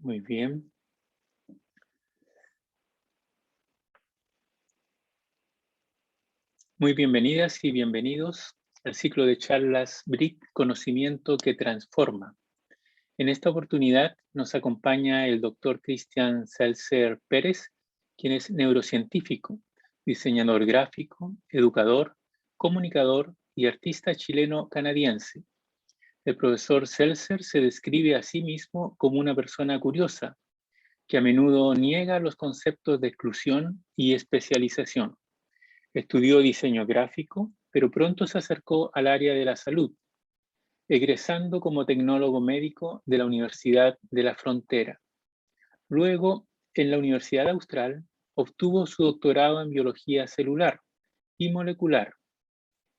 Muy bien. Muy bienvenidas y bienvenidos al ciclo de charlas BRIC Conocimiento que Transforma. En esta oportunidad nos acompaña el doctor Cristian Seltzer Pérez, quien es neurocientífico, diseñador gráfico, educador, comunicador y artista chileno-canadiense. El profesor Seltzer se describe a sí mismo como una persona curiosa, que a menudo niega los conceptos de exclusión y especialización. Estudió diseño gráfico, pero pronto se acercó al área de la salud, egresando como tecnólogo médico de la Universidad de la Frontera. Luego, en la Universidad Austral, obtuvo su doctorado en biología celular y molecular.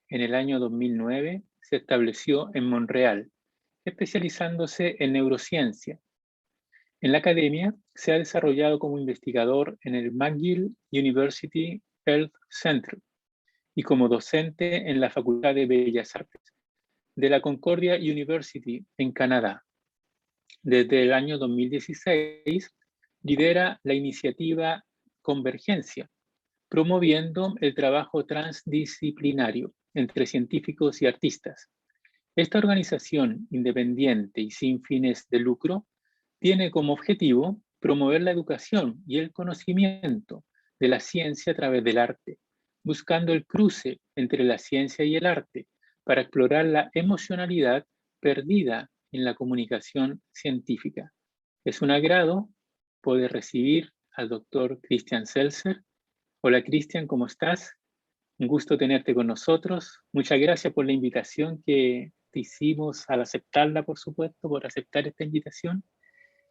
En el año 2009 se estableció en Montreal, especializándose en neurociencia. En la academia se ha desarrollado como investigador en el McGill University Health Center y como docente en la Facultad de Bellas Artes de la Concordia University en Canadá. Desde el año 2016 lidera la iniciativa Convergencia, promoviendo el trabajo transdisciplinario entre científicos y artistas. Esta organización independiente y sin fines de lucro tiene como objetivo promover la educación y el conocimiento de la ciencia a través del arte, buscando el cruce entre la ciencia y el arte para explorar la emocionalidad perdida en la comunicación científica. Es un agrado poder recibir al doctor Cristian Seltzer. Hola Cristian, ¿cómo estás? Un gusto tenerte con nosotros. Muchas gracias por la invitación que te hicimos al aceptarla, por supuesto, por aceptar esta invitación.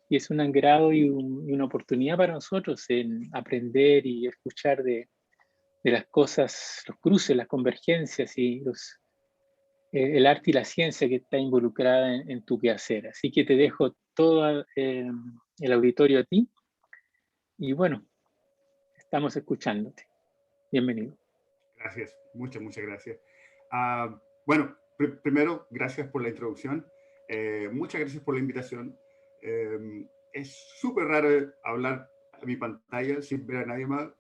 Y es un agrado y una oportunidad para nosotros en aprender y escuchar de las cosas, los cruces, las convergencias y el arte y la ciencia que está involucrada en tu quehacer. Así que te dejo todo el auditorio a ti y bueno, estamos escuchándote. Bienvenido. Gracias, muchas gracias. Bueno, primero, gracias por la introducción. Muchas gracias por la invitación. Es súper raro hablar a mi pantalla sin ver a nadie más.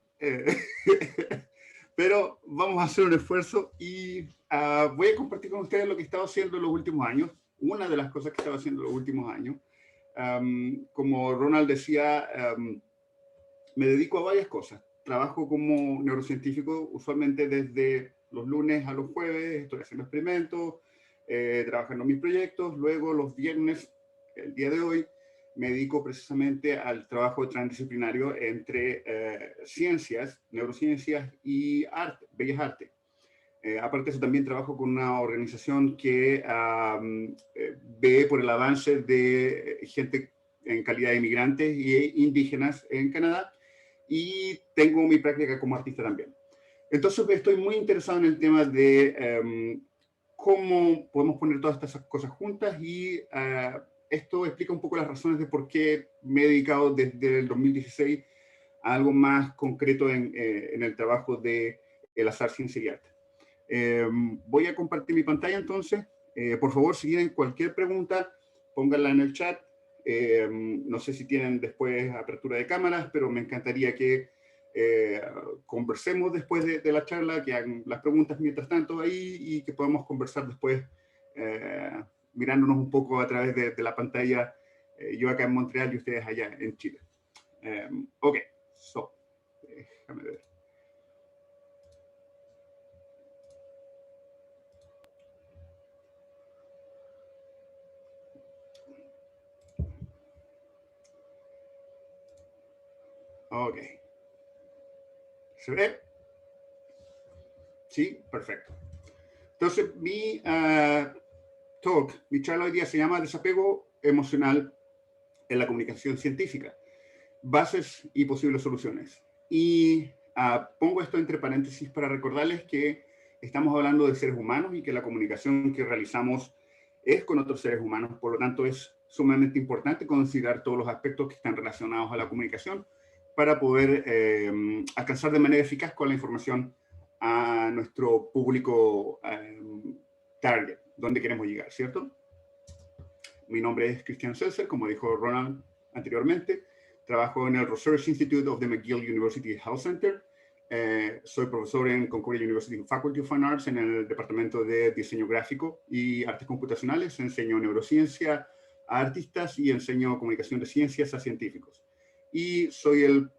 Pero vamos a hacer un esfuerzo y voy a compartir con ustedes lo que he estado haciendo en los últimos años. Una de las cosas que he estado haciendo en los últimos años. Como Ronald decía, me dedico a varias cosas. Trabajo como neurocientífico usualmente desde los lunes a los jueves, estoy haciendo experimentos, trabajando en mis proyectos. Luego los viernes, el día de hoy, me dedico precisamente al trabajo transdisciplinario entre ciencias, neurociencias y arte, bellas artes. Aparte de eso, también trabajo con una organización que ve por el avance de gente en calidad de inmigrantes e indígenas en Canadá, y tengo mi práctica como artista también. Entonces estoy muy interesado en el tema de cómo podemos poner todas estas cosas juntas, y esto explica un poco las razones de por qué me he dedicado desde el 2016 a algo más concreto en el trabajo de el azar, ciencia y arte. Voy a compartir mi pantalla entonces. Por favor, si tienen cualquier pregunta, pónganla en el chat. No sé si tienen después apertura de cámaras, pero me encantaría que conversemos después de la charla, que hagan las preguntas mientras tanto ahí y que podamos conversar después mirándonos un poco a través de la pantalla, yo acá en Montreal y ustedes allá en Chile. Ok, déjame ver. Ok. ¿Se ve? Sí, perfecto. Entonces, mi talk, mi charla hoy día se llama Desapego emocional en la comunicación científica, bases y posibles soluciones. Y pongo esto entre paréntesis para recordarles que estamos hablando de seres humanos y que la comunicación que realizamos es con otros seres humanos. Por lo tanto, es sumamente importante considerar todos los aspectos que están relacionados a la comunicación para poder alcanzar de manera eficaz con la información a nuestro público target, donde queremos llegar, ¿cierto? Mi nombre es Cristian Seltzer, como dijo Ronald, anteriormente. Trabajo en el Research Institute of the McGill University Health Center. Soy profesor en Concordia University Faculty of Fine Arts en el departamento de diseño gráfico y artes computacionales. Enseño neurociencia a artistas y enseño comunicación de ciencias a científicos. Y soy el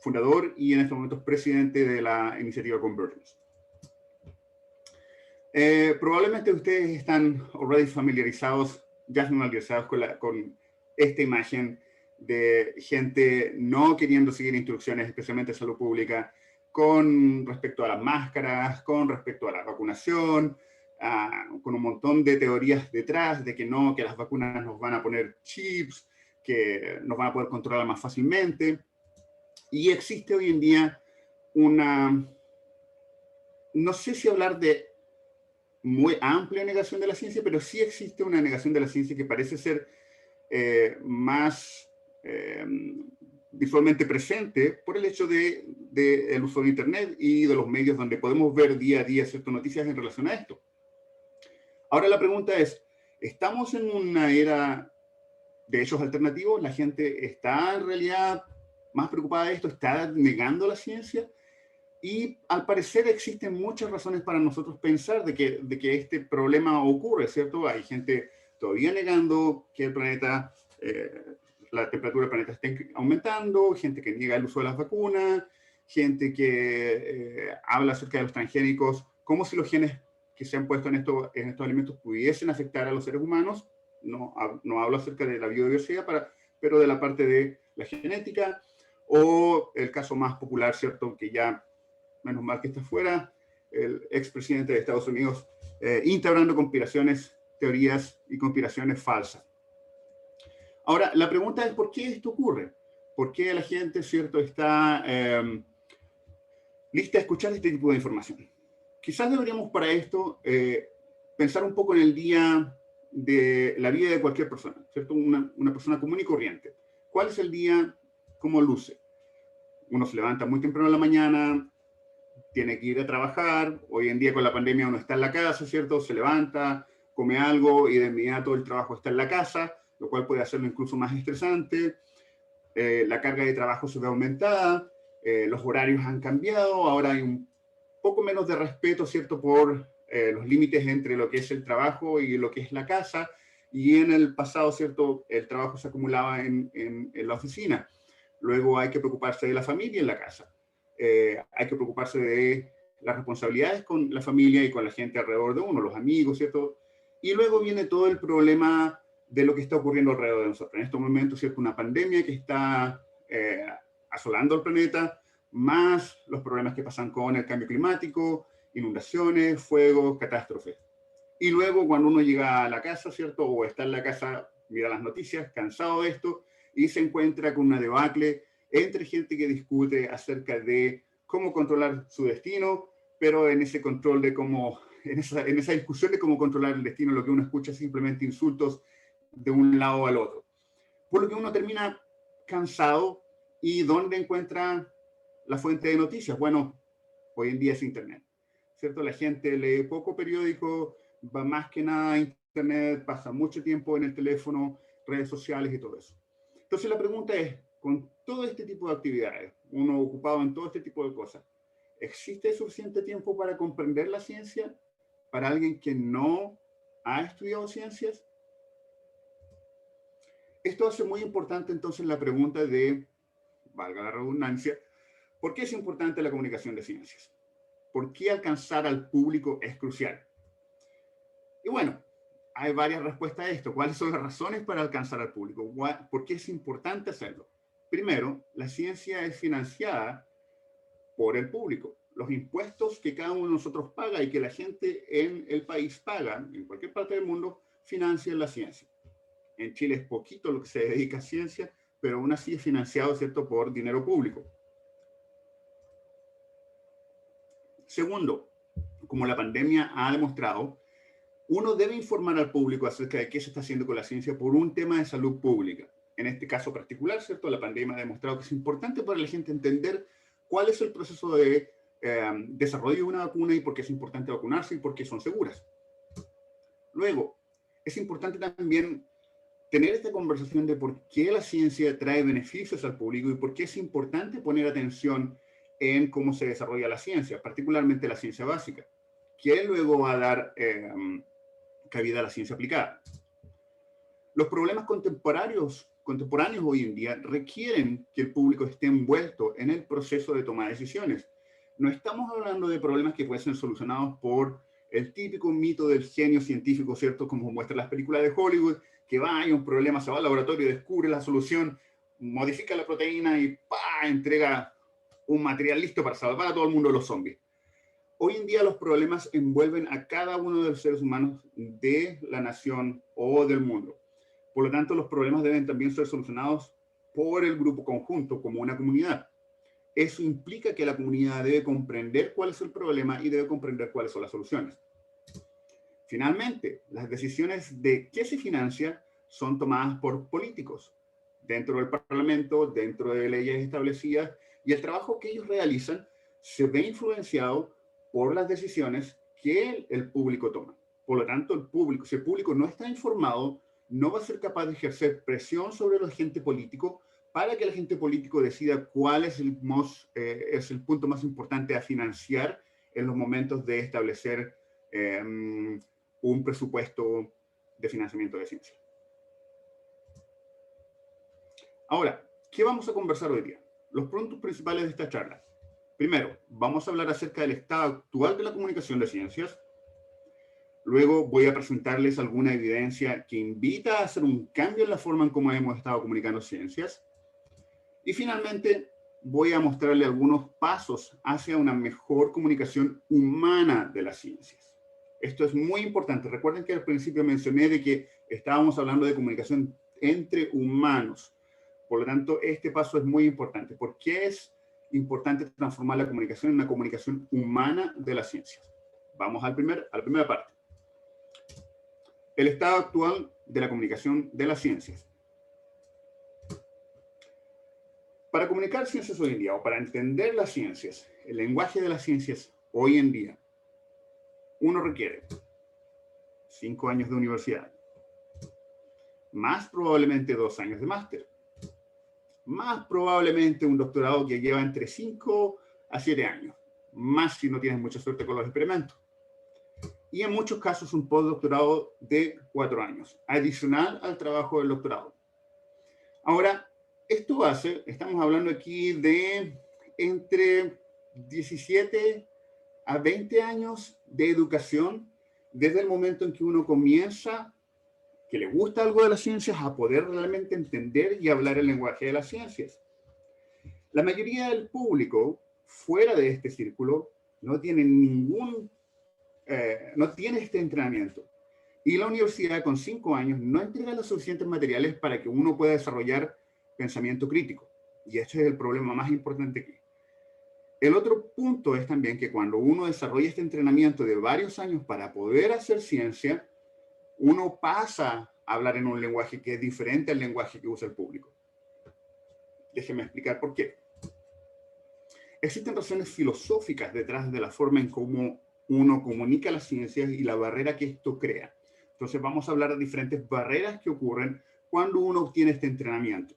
fundador y en estos momentos presidente de la iniciativa Convergence. Probablemente ustedes están already familiarizados, ya familiarizados con esta imagen de gente no queriendo seguir instrucciones, especialmente de salud pública, con respecto a las máscaras, con respecto a la vacunación, con un montón de teorías detrás de que no, que las vacunas nos van a poner chips, que nos van a poder controlar más fácilmente. Y existe hoy en día una, no sé si hablar de muy amplia negación de la ciencia, pero sí existe una negación de la ciencia que parece ser más visualmente presente por el hecho del uso de Internet y de los medios donde podemos ver día a día ciertas noticias en relación a esto. Ahora la pregunta es, ¿estamos en una era de hechos alternativos? ¿La gente está en realidad más preocupada de esto? ¿Está negando la ciencia? Y al parecer existen muchas razones para nosotros pensar de que este problema ocurre, ¿cierto? Hay gente todavía negando que el planeta, la temperatura del planeta esté aumentando, gente que niega el uso de las vacunas, gente que habla acerca de los transgénicos, como si los genes que se han puesto en estos alimentos pudiesen afectar a los seres humanos. No hablo acerca de la biodiversidad, pero de la parte de la genética, o el caso más popular, ¿cierto? Que ya, menos mal que está fuera, el expresidente de Estados Unidos instaurando conspiraciones, teorías y conspiraciones falsas. Ahora, la pregunta es, ¿por qué esto ocurre? ¿Por qué la gente, ¿cierto?, está lista a escuchar este tipo de información? Quizás deberíamos para esto pensar un poco en el día de la vida de cualquier persona, ¿cierto? Una persona común y corriente. ¿Cuál es el día? ¿Cómo luce? Uno se levanta muy temprano en la mañana, tiene que ir a trabajar. Hoy en día con la pandemia uno está en la casa, ¿cierto? Se levanta, come algo y de inmediato el trabajo está en la casa, lo cual puede hacerlo incluso más estresante. La carga de trabajo se ve aumentada, los horarios han cambiado, ahora hay un poco menos de respeto, ¿cierto?, por los límites entre lo que es el trabajo y lo que es la casa. Y en el pasado, ¿cierto?, el trabajo se acumulaba en la oficina. Luego hay que preocuparse de la familia en la casa. Hay que preocuparse de las responsabilidades con la familia y con la gente alrededor de uno, los amigos, ¿cierto? Y luego viene todo el problema de lo que está ocurriendo alrededor de nosotros. En estos momentos, ¿cierto?, una pandemia que está asolando el planeta, más los problemas que pasan con el cambio climático, inundaciones, fuegos, catástrofes. Y luego cuando uno llega a la casa, ¿cierto?, o está en la casa, mira las noticias, cansado de esto, y se encuentra con una debacle entre gente que discute acerca de cómo controlar su destino, pero en ese control de cómo, en esa discusión de cómo controlar el destino, lo que uno escucha es simplemente insultos de un lado al otro. Por lo que uno termina cansado. ¿Y dónde encuentra la fuente de noticias? Bueno, hoy en día es Internet, ¿cierto? La gente lee poco periódico, va más que nada a Internet, pasa mucho tiempo en el teléfono, redes sociales y todo eso. Entonces la pregunta es, con todo este tipo de actividades, uno ocupado en todo este tipo de cosas, ¿existe suficiente tiempo para comprender la ciencia para alguien que no ha estudiado ciencias? Esto hace muy importante entonces la pregunta de, valga la redundancia, ¿por qué es importante la comunicación de ciencias? ¿Por qué alcanzar al público es crucial? Y bueno, hay varias respuestas a esto. ¿Cuáles son las razones para alcanzar al público? ¿Por qué es importante hacerlo? Primero, la ciencia es financiada por el público. Los impuestos que cada uno de nosotros paga y que la gente en el país paga, en cualquier parte del mundo, financian la ciencia. En Chile es poquito lo que se dedica a ciencia, pero aún así es financiado, ¿cierto?, por dinero público. Segundo, como la pandemia ha demostrado, uno debe informar al público acerca de qué se está haciendo con la ciencia por un tema de salud pública. En este caso particular, ¿cierto?, la pandemia ha demostrado que es importante para la gente entender cuál es el proceso de desarrollo de una vacuna y por qué es importante vacunarse y por qué son seguras. Luego, es importante también tener esta conversación de por qué la ciencia trae beneficios al público y por qué es importante poner atención en cómo se desarrolla la ciencia, particularmente la ciencia básica, que luego va a dar cabida a la ciencia aplicada. Los problemas contemporáneos hoy en día requieren que el público esté envuelto en el proceso de toma de decisiones. No estamos hablando de problemas que pueden ser solucionados por el típico mito del genio científico, ¿cierto? Como muestran las películas de Hollywood, que va, hay un problema, se va al laboratorio, descubre la solución, modifica la proteína y ¡pah!, entrega un material listo para salvar a todo el mundo de los zombies. Hoy en día los problemas envuelven a cada uno de los seres humanos de la nación o del mundo. Por lo tanto, los problemas deben también ser solucionados por el grupo conjunto, como una comunidad. Eso implica que la comunidad debe comprender cuál es el problema y debe comprender cuáles son las soluciones. Finalmente, las decisiones de qué se financia son tomadas por políticos, dentro del Parlamento, dentro de leyes establecidas, y el trabajo que ellos realizan se ve influenciado por las decisiones que el público toma. Por lo tanto, si el público no está informado, no va a ser capaz de ejercer presión sobre el agente político para que el agente político decida cuál es el punto más importante a financiar en los momentos de establecer un presupuesto de financiamiento de ciencia. Ahora, ¿qué vamos a conversar hoy día? Los puntos principales de esta charla. Primero, vamos a hablar acerca del estado actual de la comunicación de ciencias. Luego voy a presentarles alguna evidencia que invita a hacer un cambio en la forma en cómo hemos estado comunicando ciencias. Y finalmente, voy a mostrarles algunos pasos hacia una mejor comunicación humana de las ciencias. Esto es muy importante. Recuerden que al principio mencioné de que estábamos hablando de comunicación entre humanos. Por lo tanto, este paso es muy importante. ¿Por qué es importante transformar la comunicación en una comunicación humana de las ciencias? Vamos a la primera parte. El estado actual de la comunicación de las ciencias. Para comunicar ciencias hoy en día, o para entender las ciencias, el lenguaje de las ciencias hoy en día, uno requiere 5 años de universidad, más probablemente 2 años de máster, más probablemente un doctorado que lleva entre 5 a 7 años, más si no tienes mucha suerte con los experimentos. Y en muchos casos un postdoctorado de 4 años, adicional al trabajo del doctorado. Ahora, estamos hablando aquí de entre 17 a 20 años de educación, desde el momento en que uno comienza, que le gusta algo de las ciencias, a poder realmente entender y hablar el lenguaje de las ciencias. La mayoría del público, fuera de este círculo, no tiene este entrenamiento. Y la universidad con 5 años no entrega los suficientes materiales para que uno pueda desarrollar pensamiento crítico. Y este es el problema más importante aquí. El otro punto es también que cuando uno desarrolla este entrenamiento de varios años para poder hacer ciencia, uno pasa a hablar en un lenguaje que es diferente al lenguaje que usa el público. Déjenme explicar por qué. Existen razones filosóficas detrás de la forma en cómo uno comunica las ciencias y la barrera que esto crea. Entonces vamos a hablar de diferentes barreras que ocurren cuando uno obtiene este entrenamiento.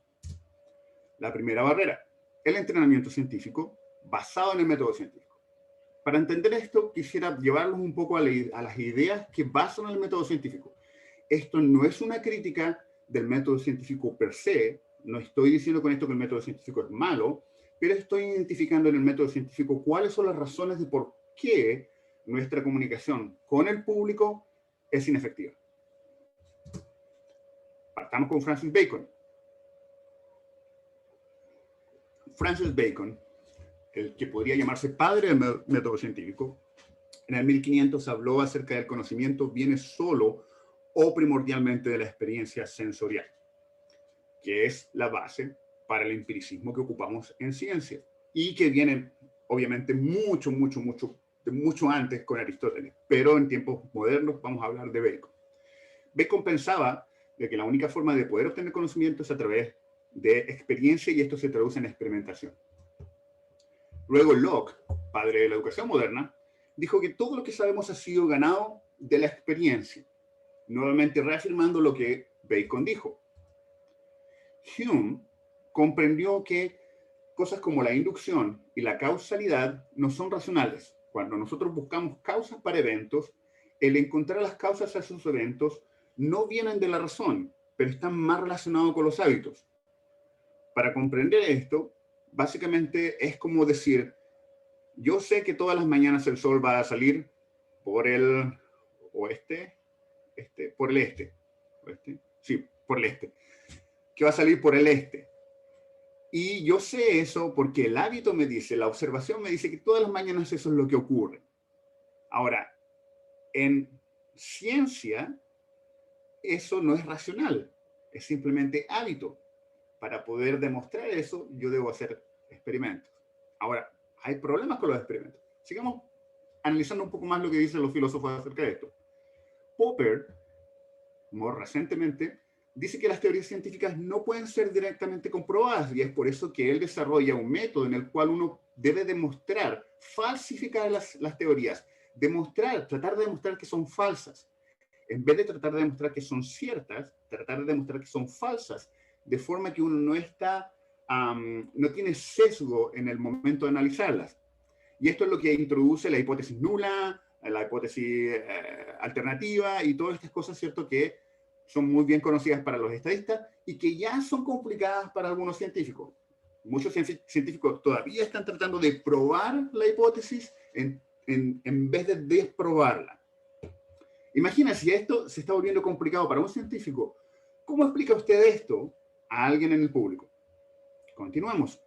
La primera barrera, el entrenamiento científico basado en el método científico. Para entender esto, quisiera llevarlos un poco a las ideas que basan el método científico. Esto no es una crítica del método científico per se, no estoy diciendo con esto que el método científico es malo, pero estoy identificando en el método científico cuáles son las razones de por qué nuestra comunicación con el público es inefectiva. Partamos con Francis Bacon. Francis Bacon, el que podría llamarse padre del método científico, en el 1500 habló acerca del conocimiento viene solo o primordialmente de la experiencia sensorial, que es la base para el empiricismo que ocupamos en ciencia y que viene obviamente mucho antes con Aristóteles, pero en tiempos modernos vamos a hablar de Bacon. Bacon pensaba de que la única forma de poder obtener conocimiento es a través de experiencia y esto se traduce en experimentación. Luego Locke, padre de la educación moderna, dijo que todo lo que sabemos ha sido ganado de la experiencia, nuevamente reafirmando lo que Bacon dijo. Hume comprendió que cosas como la inducción y la causalidad no son racionales. Cuando nosotros buscamos causas para eventos, el encontrar las causas a esos eventos no vienen de la razón, pero están más relacionados con los hábitos. Para comprender esto, básicamente es como decir, yo sé que todas las mañanas el sol va a salir por el oeste, por el este, ¿oeste? Sí, por el este, que va a salir por el este. Y yo sé eso porque el hábito me dice, la observación me dice que todas las mañanas eso es lo que ocurre. Ahora, en ciencia, eso no es racional, es simplemente hábito. Para poder demostrar eso, yo debo hacer experimentos. Ahora, hay problemas con los experimentos. Sigamos analizando un poco más lo que dicen los filósofos acerca de esto. Popper, más recientemente, dice que las teorías científicas no pueden ser directamente comprobadas y es por eso que él desarrolla un método en el cual uno debe demostrar, falsificar las teorías, tratar de demostrar que son falsas. En vez de tratar de demostrar que son ciertas, tratar de demostrar que son falsas, de forma que uno no tiene sesgo en el momento de analizarlas. Y esto es lo que introduce la hipótesis nula, la hipótesis alternativa y todas estas cosas, ¿cierto?, que son muy bien conocidas para los estadistas y que ya son complicadas para algunos científicos. Muchos científicos todavía están tratando de probar la hipótesis en vez de desprobarla. Imagina si esto se está volviendo complicado para un científico. ¿Cómo explica usted esto a alguien en el público? Continuamos.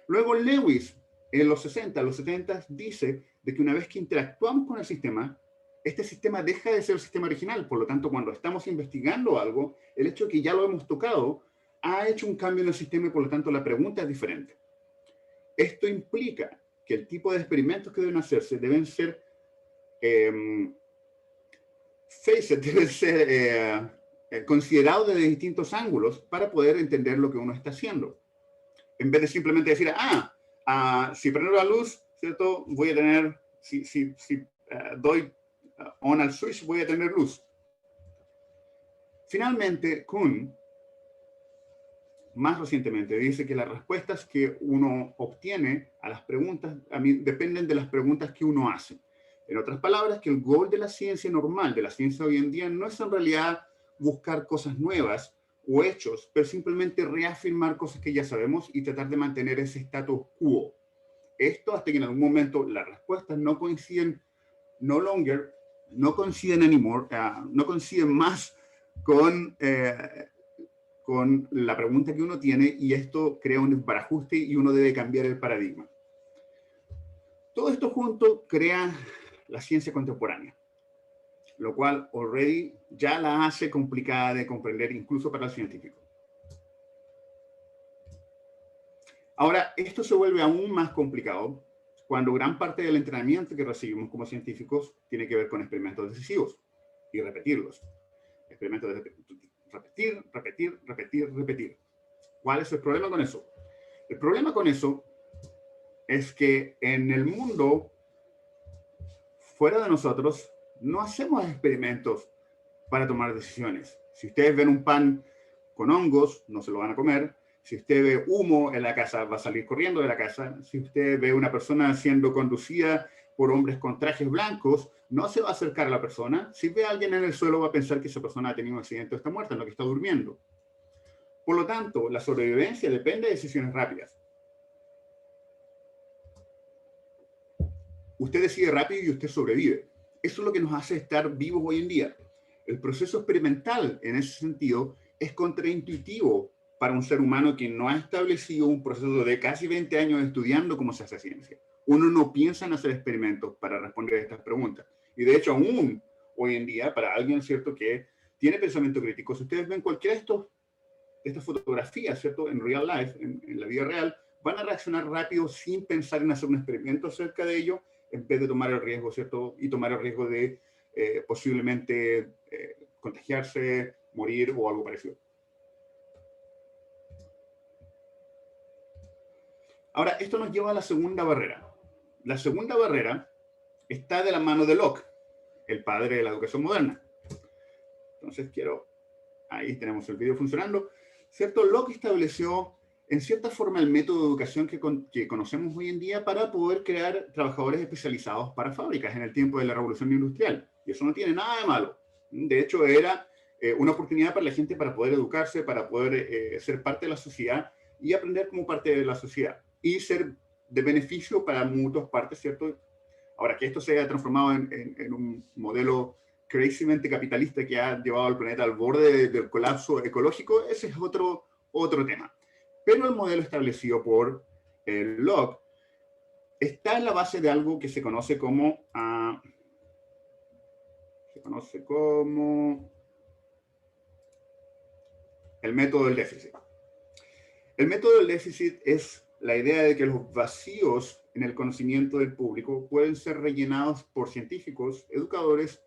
Luego Lewis, en los 60, los 70, dice de que una vez que interactuamos con el sistema, este sistema deja de ser el sistema original. Por lo tanto, cuando estamos investigando algo, el hecho de que ya lo hemos tocado ha hecho un cambio en el sistema y por lo tanto la pregunta es diferente. Esto implica que el tipo de experimentos que deben hacerse deben ser deben ser considerados desde distintos ángulos para poder entender lo que uno está haciendo. En vez de simplemente decir, si prendo la luz, ¿cierto? Voy a tener, si doy on al switch, voy a tener luz. Finalmente, Kuhn, más recientemente, dice que las respuestas que uno obtiene a las preguntas dependen de las preguntas que uno hace. En otras palabras, que el gol de la ciencia normal, de la ciencia hoy en día, no es en realidad buscar cosas nuevas o hechos, pero simplemente reafirmar cosas que ya sabemos y tratar de mantener ese status quo. Esto hasta que en algún momento las respuestas no coinciden, no coinciden anymore, no coinciden más con la pregunta que uno tiene y esto crea un desbarajuste y uno debe cambiar el paradigma. Todo esto junto crea la ciencia contemporánea, lo cual already ya la hace complicada de comprender incluso para el científico. Ahora, esto se vuelve aún más complicado cuando gran parte del entrenamiento que recibimos como científicos tiene que ver con experimentos decisivos y repetirlos. Experimentos de repetir. ¿Cuál es el problema con eso? El problema con eso es que en el mundo fuera de nosotros no hacemos experimentos para tomar decisiones. Si ustedes ven un pan con hongos, no se lo van a comer. Si usted ve humo en la casa, va a salir corriendo de la casa. Si usted ve una persona siendo conducida por hombres con trajes blancos, no se va a acercar a la persona. Si ve a alguien en el suelo, va a pensar que esa persona ha tenido un accidente o está muerta, no que está durmiendo. Por lo tanto, la sobrevivencia depende de decisiones rápidas. Usted decide rápido y usted sobrevive. Eso es lo que nos hace estar vivos hoy en día. El proceso experimental, en ese sentido, es contraintuitivo para un ser humano que no ha establecido un proceso de casi 20 años estudiando cómo se hace ciencia. Uno no piensa en hacer experimentos para responder a estas preguntas. Y de hecho, aún hoy en día, para alguien, ¿cierto?, que tiene pensamiento crítico, si ustedes ven cualquiera de estas fotografías, ¿cierto?, en real life, en la vida real, van a reaccionar rápido sin pensar en hacer un experimento acerca de ello, en vez de tomar el riesgo, ¿cierto?, y tomar el riesgo de posiblemente contagiarse, morir o algo parecido. Ahora, esto nos lleva a la segunda barrera. La segunda barrera está de la mano de Locke, el padre de la educación moderna. Entonces ahí tenemos el video funcionando. ¿cierto? Locke estableció en cierta forma el método de educación que conocemos hoy en día para poder crear trabajadores especializados para fábricas en el tiempo de la Revolución Industrial. Y eso no tiene nada de malo. De hecho, era una oportunidad para la gente para poder educarse, para poder ser parte de la sociedad y aprender como parte de la sociedad. Y ser de beneficio para muchas partes, ¿cierto? Ahora, que esto se haya transformado en un modelo crazymente capitalista que ha llevado al planeta al borde del colapso ecológico, ese es otro tema. Pero el modelo establecido por Locke está en la base de algo que se conoce como el método del déficit. El método del déficit es la idea de que los vacíos en el conocimiento del público pueden ser rellenados por científicos, educadores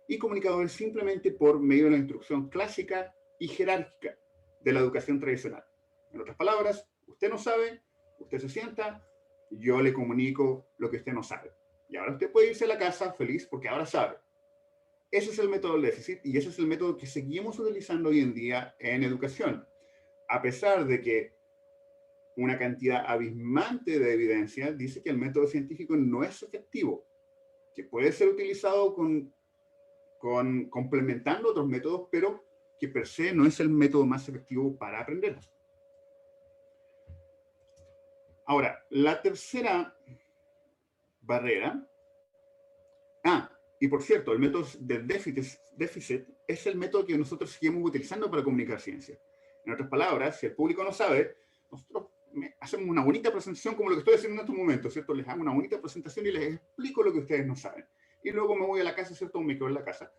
y comunicadores simplemente por medio de la instrucción clásica y jerárquica de la educación tradicional. En otras palabras, usted no sabe, usted se sienta, yo le comunico lo que usted no sabe. Y ahora usted puede irse a la casa feliz porque ahora sabe. Ese es el método del déficit y ese es el método que seguimos utilizando hoy en día en educación. A pesar de que una cantidad abismante de evidencia dice que el método científico no es efectivo, que puede ser utilizado complementando otros métodos, pero que per se no es el método más efectivo para aprender. Ahora, la tercera barrera... y por cierto, el método del déficit es el método que nosotros seguimos utilizando para comunicar ciencia. En otras palabras, si el público no sabe, nosotros hacemos una bonita presentación como lo que estoy haciendo en estos momentos, ¿cierto? Les hago una bonita presentación y les explico lo que ustedes no saben. Y luego me voy a la casa, ¿cierto? Me quedo en la casa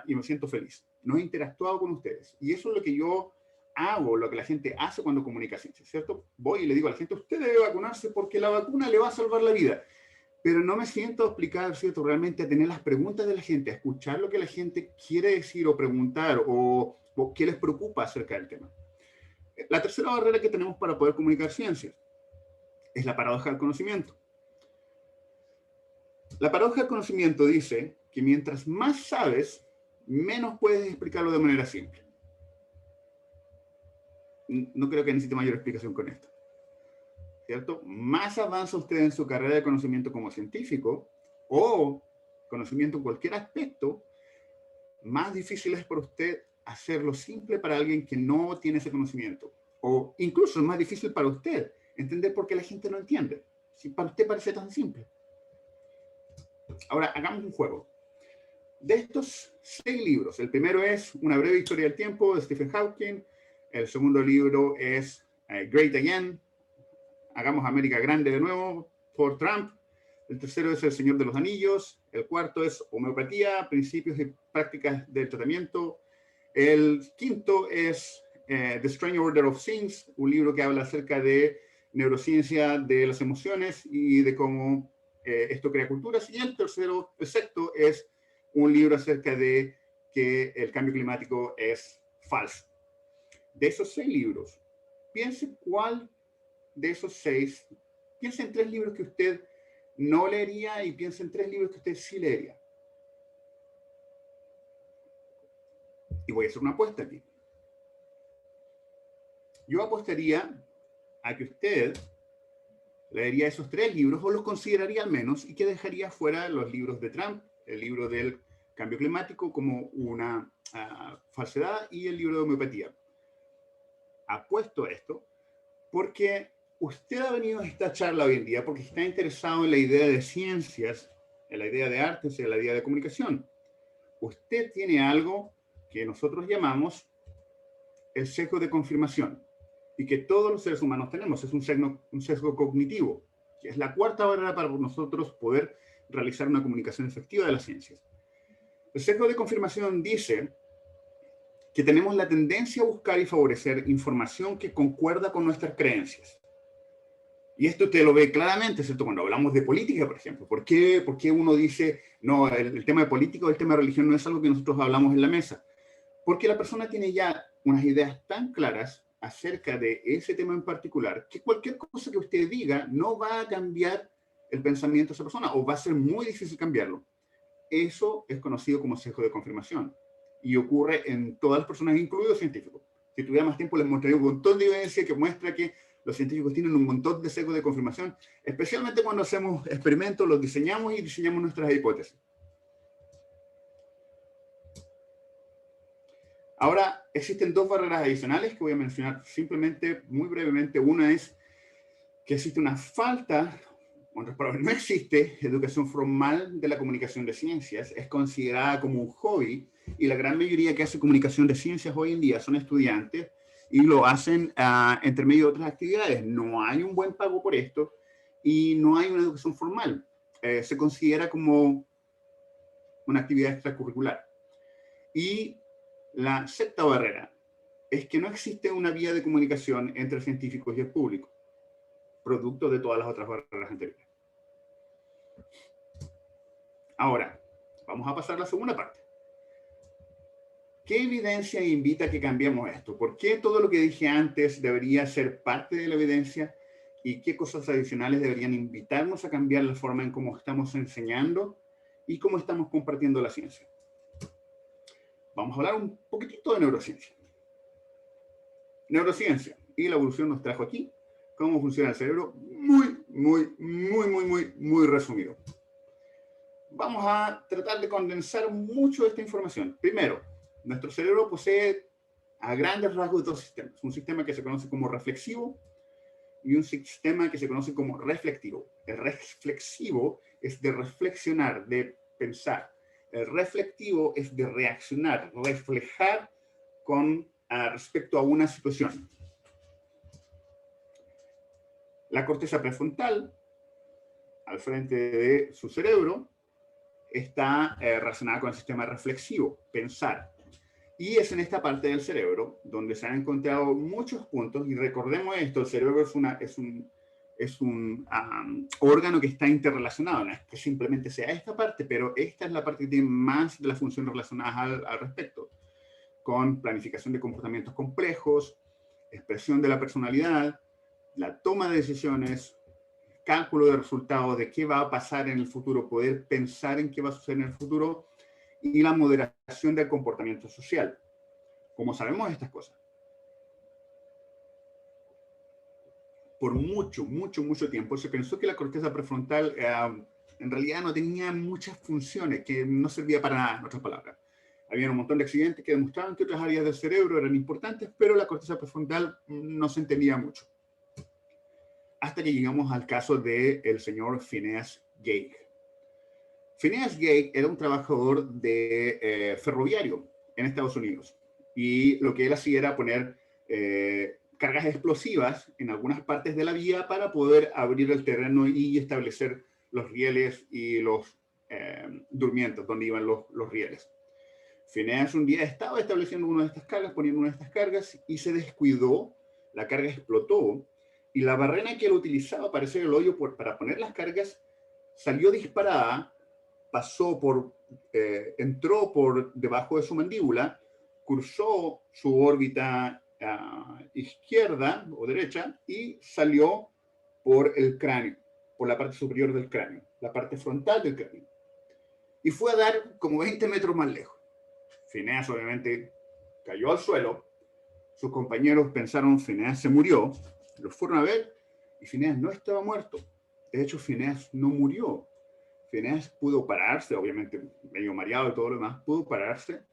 y me siento feliz. No he interactuado con ustedes. Y eso es lo que yo hago, lo que la gente hace cuando comunica ciencia, ¿cierto? Voy y le digo a la gente, usted debe vacunarse porque la vacuna le va a salvar la vida. Pero no me siento a explicar, ¿cierto? Realmente a tener las preguntas de la gente, a escuchar lo que la gente quiere decir o preguntar o qué les preocupa acerca del tema. La tercera barrera que tenemos para poder comunicar ciencias es la paradoja del conocimiento. La paradoja del conocimiento dice que mientras más sabes, menos puedes explicarlo de manera simple. No creo que necesite mayor explicación con esto, ¿cierto? Más avanza usted en su carrera de conocimiento como científico o conocimiento en cualquier aspecto, más difícil es para usted hacerlo simple para alguien que no tiene ese conocimiento. O incluso es más difícil para usted entender por qué la gente no entiende. Si para usted parece tan simple. Ahora, hagamos un juego. De estos 6 libros, el primero es Una breve historia del tiempo de Stephen Hawking. El segundo libro es Great Again, Hagamos América Grande de nuevo, por Trump. El tercero es El Señor de los Anillos. El cuarto es Homeopatía, Principios y Prácticas del Tratamiento. El quinto es The Strange Order of Things, un libro que habla acerca de neurociencia de las emociones y de cómo esto crea culturas. Y el sexto es un libro acerca de que el cambio climático es falso. De esos 6 libros, piense cuál de esos 6, piense en 3 libros que usted no leería y piense en 3 libros que usted sí leería. Y voy a hacer una apuesta aquí. Yo apostaría a que usted leería esos 3 libros, o los consideraría al menos, y que dejaría fuera los libros de Trump, el libro del cambio climático como una falsedad y el libro de homeopatía. Apuesto a esto porque usted ha venido a esta charla hoy en día porque está interesado en la idea de ciencias, en la idea de artes y en la idea de comunicación. Usted tiene algo que nosotros llamamos el sesgo de confirmación y que todos los seres humanos tenemos. Es un sesgo cognitivo, que es la cuarta barrera para nosotros poder realizar una comunicación efectiva de las ciencias. El sesgo de confirmación dice que tenemos la tendencia a buscar y favorecer información que concuerda con nuestras creencias. Y esto usted lo ve claramente, ¿cierto? Cuando hablamos de política, por ejemplo. ¿Por qué uno dice, no, el tema de política o el tema de religión no es algo que nosotros hablamos en la mesa? Porque la persona tiene ya unas ideas tan claras acerca de ese tema en particular que cualquier cosa que usted diga no va a cambiar el pensamiento de esa persona o va a ser muy difícil cambiarlo. Eso es conocido como sesgo de confirmación y ocurre en todas las personas, incluidos científicos. Si tuviera más tiempo les mostraría un montón de evidencia que muestra que los científicos tienen un montón de sesgos de confirmación, especialmente cuando hacemos experimentos, los diseñamos y diseñamos nuestras hipótesis. Ahora, existen dos barreras adicionales que voy a mencionar simplemente, muy brevemente. Una es que existe una falta, en otras palabras, no existe educación formal de la comunicación de ciencias, es considerada como un hobby, y la gran mayoría que hace comunicación de ciencias hoy en día son estudiantes, y lo hacen entre medio de otras actividades. No hay un buen pago por esto, y no hay una educación formal. Se considera como una actividad extracurricular. Y la sexta barrera es que no existe una vía de comunicación entre científicos y el público, producto de todas las otras barreras anteriores. Ahora, vamos a pasar a la segunda parte. ¿Qué evidencia invita a que cambiemos esto? ¿Por qué todo lo que dije antes debería ser parte de la evidencia? ¿Y qué cosas adicionales deberían invitarnos a cambiar la forma en cómo estamos enseñando y cómo estamos compartiendo la ciencia? Vamos a hablar un poquitito de neurociencia. Neurociencia y la evolución nos trajo aquí cómo funciona el cerebro, muy resumido. Vamos a tratar de condensar mucho de esta información. Primero, nuestro cerebro posee a grandes rasgos dos sistemas. Un sistema que se conoce como reflexivo y un sistema que se conoce como reflectivo. El reflexivo es de reflexionar, de pensar. El reflectivo es de reaccionar, reflejar con respecto a una situación. La corteza prefrontal, al frente de su cerebro, está relacionada con el sistema reflexivo, pensar. Y es en esta parte del cerebro donde se han encontrado muchos puntos, y recordemos esto, el cerebro es un órgano que está interrelacionado, no es que simplemente sea esta parte, pero esta es la parte que tiene más de las funciones relacionadas al respecto, con planificación de comportamientos complejos, expresión de la personalidad, la toma de decisiones, cálculo de resultados, de qué va a pasar en el futuro, poder pensar en qué va a suceder en el futuro, y la moderación del comportamiento social. ¿Cómo sabemos estas cosas? Por mucho tiempo se pensó que la corteza prefrontal en realidad no tenía muchas funciones, que no servía para nada, en otras palabras. Había un montón de accidentes que demostraban que otras áreas del cerebro eran importantes, pero la corteza prefrontal no se entendía mucho. Hasta que llegamos al caso del señor Phineas Gage. Phineas Gage era un trabajador de ferroviario en Estados Unidos, y lo que él hacía era poner cargas explosivas en algunas partes de la vía para poder abrir el terreno y establecer los rieles y los durmientos donde iban los rieles. Phineas un día estaba estableciendo una de estas cargas, poniendo una de estas cargas, y se descuidó, la carga explotó, y la barrena que él utilizaba para hacer el hoyo para poner las cargas salió disparada, entró por debajo de su mandíbula, cruzó su órbita izquierda o derecha y salió por el cráneo, por la parte superior del cráneo, la parte frontal del cráneo. Y fue a dar como 20 metros más lejos. Phineas obviamente cayó al suelo, sus compañeros pensaron Phineas se murió, lo fueron a ver y Phineas no estaba muerto. De hecho, Phineas no murió. Phineas pudo pararse, obviamente medio mareado y todo lo demás, pudo pararse,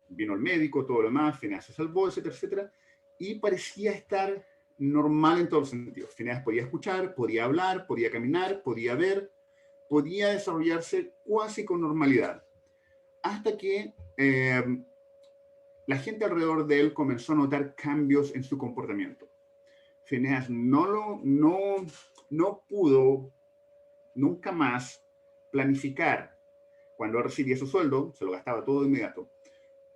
vino el médico, todo lo demás, Phineas se salvó, etcétera, etcétera, y parecía estar normal en todos los sentidos. Phineas podía escuchar, podía hablar, podía caminar, podía ver, podía desarrollarse casi con normalidad. Hasta que la gente alrededor de él comenzó a notar cambios en su comportamiento. Phineas no pudo nunca más planificar. Cuando recibía su sueldo, se lo gastaba todo de inmediato.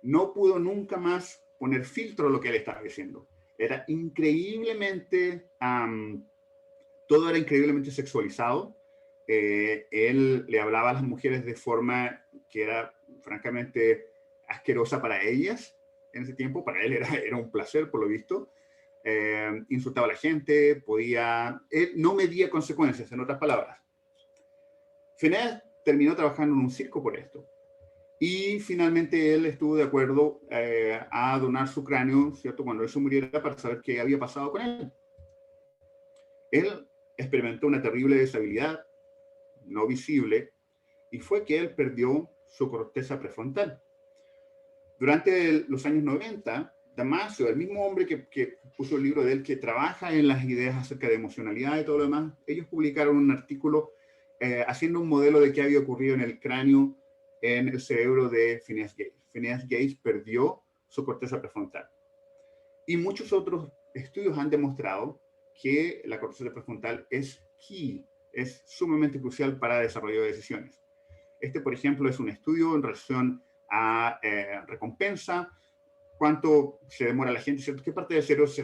No pudo nunca más poner filtro a lo que él estaba diciendo. Era increíblemente, todo era increíblemente sexualizado. Él le hablaba a las mujeres de forma que era francamente asquerosa para ellas en ese tiempo. Para él era un placer, por lo visto. Insultaba a la gente, él no medía consecuencias, en otras palabras. Phineas terminó trabajando en un circo por esto. Y finalmente él estuvo de acuerdo a donar su cráneo, ¿cierto? Cuando él se muriera, para saber qué había pasado con él. Él experimentó una terrible deshabilidad no visible y fue que él perdió su corteza prefrontal. Durante los años 90, Damasio, el mismo hombre que puso el libro de él, que trabaja en las ideas acerca de emocionalidad y todo lo demás, ellos publicaron un artículo haciendo un modelo de qué había ocurrido en el cráneo, en el cerebro de Phineas Gage. Phineas Gage perdió su corteza prefrontal. Y muchos otros estudios han demostrado que la corteza prefrontal es key, es sumamente crucial para el desarrollo de decisiones. Este, por ejemplo, es un estudio en relación a recompensa, cuánto se demora la gente, ¿cierto? ¿Qué parte del cerebro se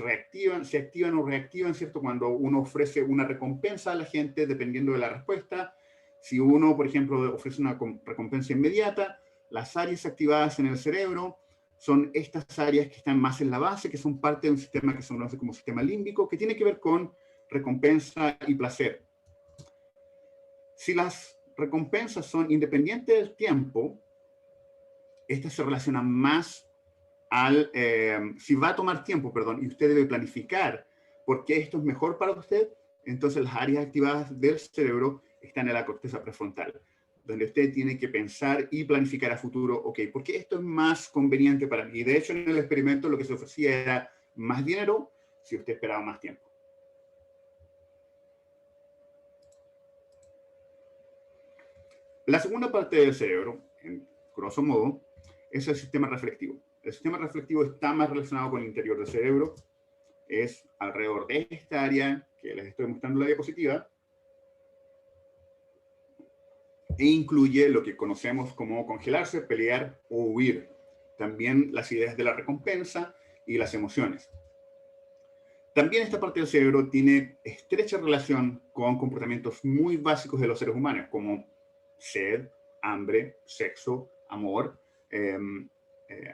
activan o reactivan, ¿cierto? Cuando uno ofrece una recompensa a la gente, dependiendo de la respuesta. Si uno, por ejemplo, ofrece una recompensa inmediata, las áreas activadas en el cerebro son estas áreas que están más en la base, que son parte de un sistema que se conoce como sistema límbico, que tiene que ver con recompensa y placer. Si las recompensas son independientes del tiempo, estas se relacionan más si va a tomar tiempo, perdón, y usted debe planificar por qué esto es mejor para usted, entonces las áreas activadas del cerebro están en la corteza prefrontal, donde usted tiene que pensar y planificar a futuro, ok, ¿por qué esto es más conveniente para mí? Y de hecho, en el experimento lo que se ofrecía era más dinero si usted esperaba más tiempo. La segunda parte del cerebro, en grosso modo, es el sistema reflectivo. El sistema reflectivo está más relacionado con el interior del cerebro, es alrededor de esta área que les estoy mostrando en la diapositiva, e incluye lo que conocemos como congelarse, pelear o huir. También las ideas de la recompensa y las emociones. También esta parte del cerebro tiene estrecha relación con comportamientos muy básicos de los seres humanos, como sed, hambre, sexo, amor,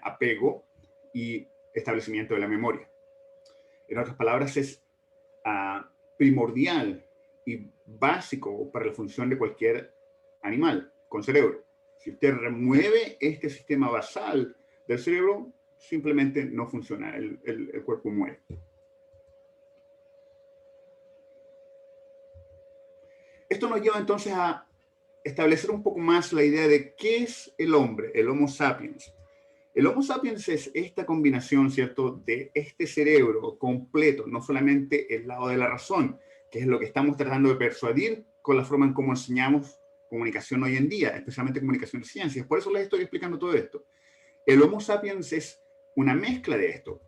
apego y establecimiento de la memoria. En otras palabras, es primordial y básico para la función de cualquier animal con cerebro. Si usted remueve este sistema basal del cerebro, simplemente no funciona, el cuerpo muere. Esto nos lleva entonces a establecer un poco más la idea de qué es el hombre, el Homo sapiens. El Homo sapiens es esta combinación, ¿cierto?, de este cerebro completo, no solamente el lado de la razón, que es lo que estamos tratando de persuadir con la forma en cómo enseñamos comunicación hoy en día, especialmente comunicación de ciencias. Por eso les estoy explicando todo esto. El Homo sapiens es una mezcla de esto.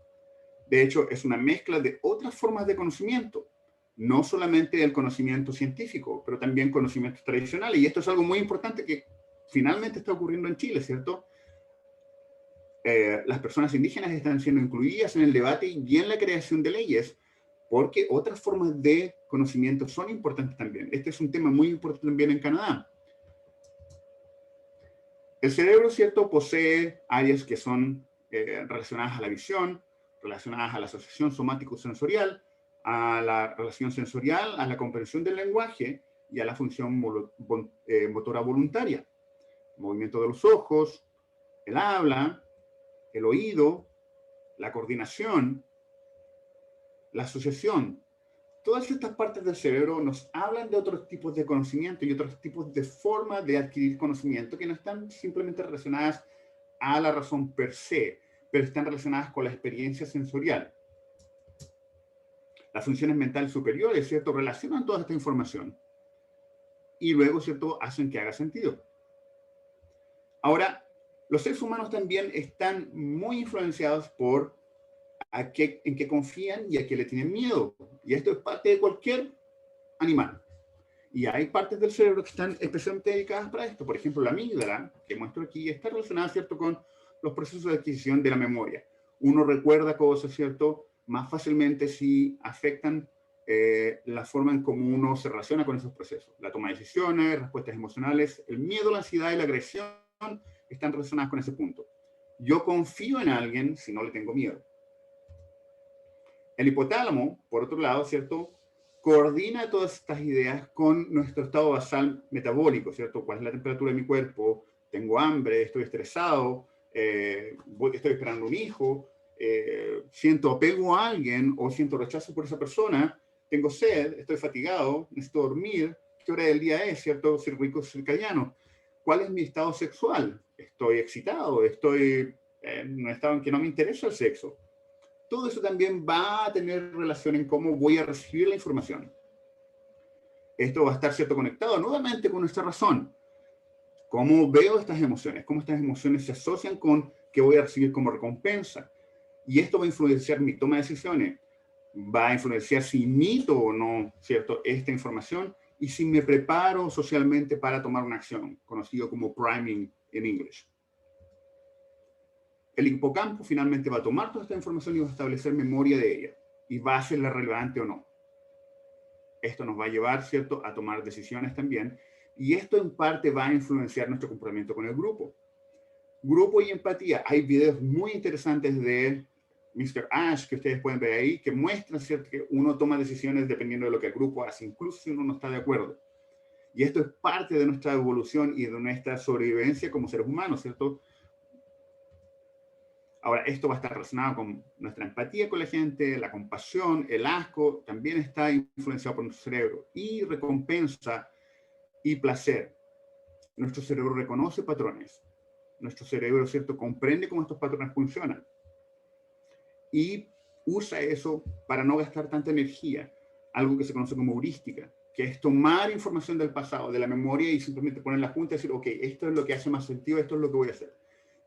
De hecho, es una mezcla de otras formas de conocimiento, no solamente del conocimiento científico, pero también conocimientos tradicionales. Y esto es algo muy importante que finalmente está ocurriendo en Chile, ¿cierto? Las personas indígenas están siendo incluidas en el debate y en la creación de leyes, porque otras formas de conocimiento son importantes también. Este es un tema muy importante también en Canadá. El cerebro, ¿cierto?, posee áreas que son relacionadas a la visión, relacionadas a la asociación somático-sensorial, a la relación sensorial, a la comprensión del lenguaje y a la función motora voluntaria. El movimiento de los ojos, el habla, el oído, la coordinación, la asociación. Todas estas partes del cerebro nos hablan de otros tipos de conocimiento y otros tipos de formas de adquirir conocimiento que no están simplemente relacionadas a la razón per se, pero están relacionadas con la experiencia sensorial. Las funciones mentales superiores, ¿cierto?, relacionan toda esta información y luego, ¿cierto?, hacen que haga sentido. Ahora, los seres humanos también están muy influenciados por en qué confían y a qué le tienen miedo. Y esto es parte de cualquier animal. Y hay partes del cerebro que están especialmente dedicadas para esto. Por ejemplo, la amígdala, que muestro aquí, está relacionada, ¿cierto?, con los procesos de adquisición de la memoria. Uno recuerda cosas, ¿cierto?, más fácilmente si afectan la forma en cómo uno se relaciona con esos procesos. La toma de decisiones, respuestas emocionales, el miedo, la ansiedad y la agresión están relacionadas con ese punto. Yo confío en alguien si no le tengo miedo. El hipotálamo, por otro lado, ¿cierto?, coordina todas estas ideas con nuestro estado basal metabólico, ¿cierto? ¿Cuál es la temperatura de mi cuerpo? tengo hambre, estoy estresado, estoy esperando un hijo, siento apego a alguien o siento rechazo por esa persona, tengo sed, estoy fatigado, necesito dormir, ¿qué hora del día es, cierto? Circuito circadiano. ¿Cuál es mi estado sexual? ¿Estoy excitado? ¿Estoy en un estado en que no me interesa el sexo? Todo eso también va a tener relación en cómo voy a recibir la información. Esto va a estar, cierto, conectado nuevamente con nuestra razón. ¿Cómo veo estas emociones? ¿Cómo estas emociones se asocian con qué voy a recibir como recompensa? Y esto va a influenciar mi toma de decisiones. Va a influenciar si imito o no, ¿cierto?, esta información y si me preparo socialmente para tomar una acción, conocido como priming en inglés. El hipocampo finalmente va a tomar toda esta información y va a establecer memoria de ella y va a hacerla relevante o no. Esto nos va a llevar, ¿cierto?, a tomar decisiones también, y esto en parte va a influenciar nuestro comportamiento con el grupo. Grupo y empatía. Hay videos muy interesantes de Mr. Ash que ustedes pueden ver ahí, que muestran, ¿cierto?, que uno toma decisiones dependiendo de lo que el grupo hace, incluso si uno no está de acuerdo. Y esto es parte de nuestra evolución y de nuestra sobrevivencia como seres humanos, ¿cierto? Ahora, esto va a estar relacionado con nuestra empatía con la gente, la compasión, el asco, también está influenciado por nuestro cerebro. Y recompensa y placer. Nuestro cerebro reconoce patrones. Nuestro cerebro, ¿cierto?, comprende cómo estos patrones funcionan. Y usa eso para no gastar tanta energía. Algo que se conoce como heurística, que es tomar información del pasado, de la memoria, y simplemente ponerla junta y decir, ok, esto es lo que hace más sentido, esto es lo que voy a hacer.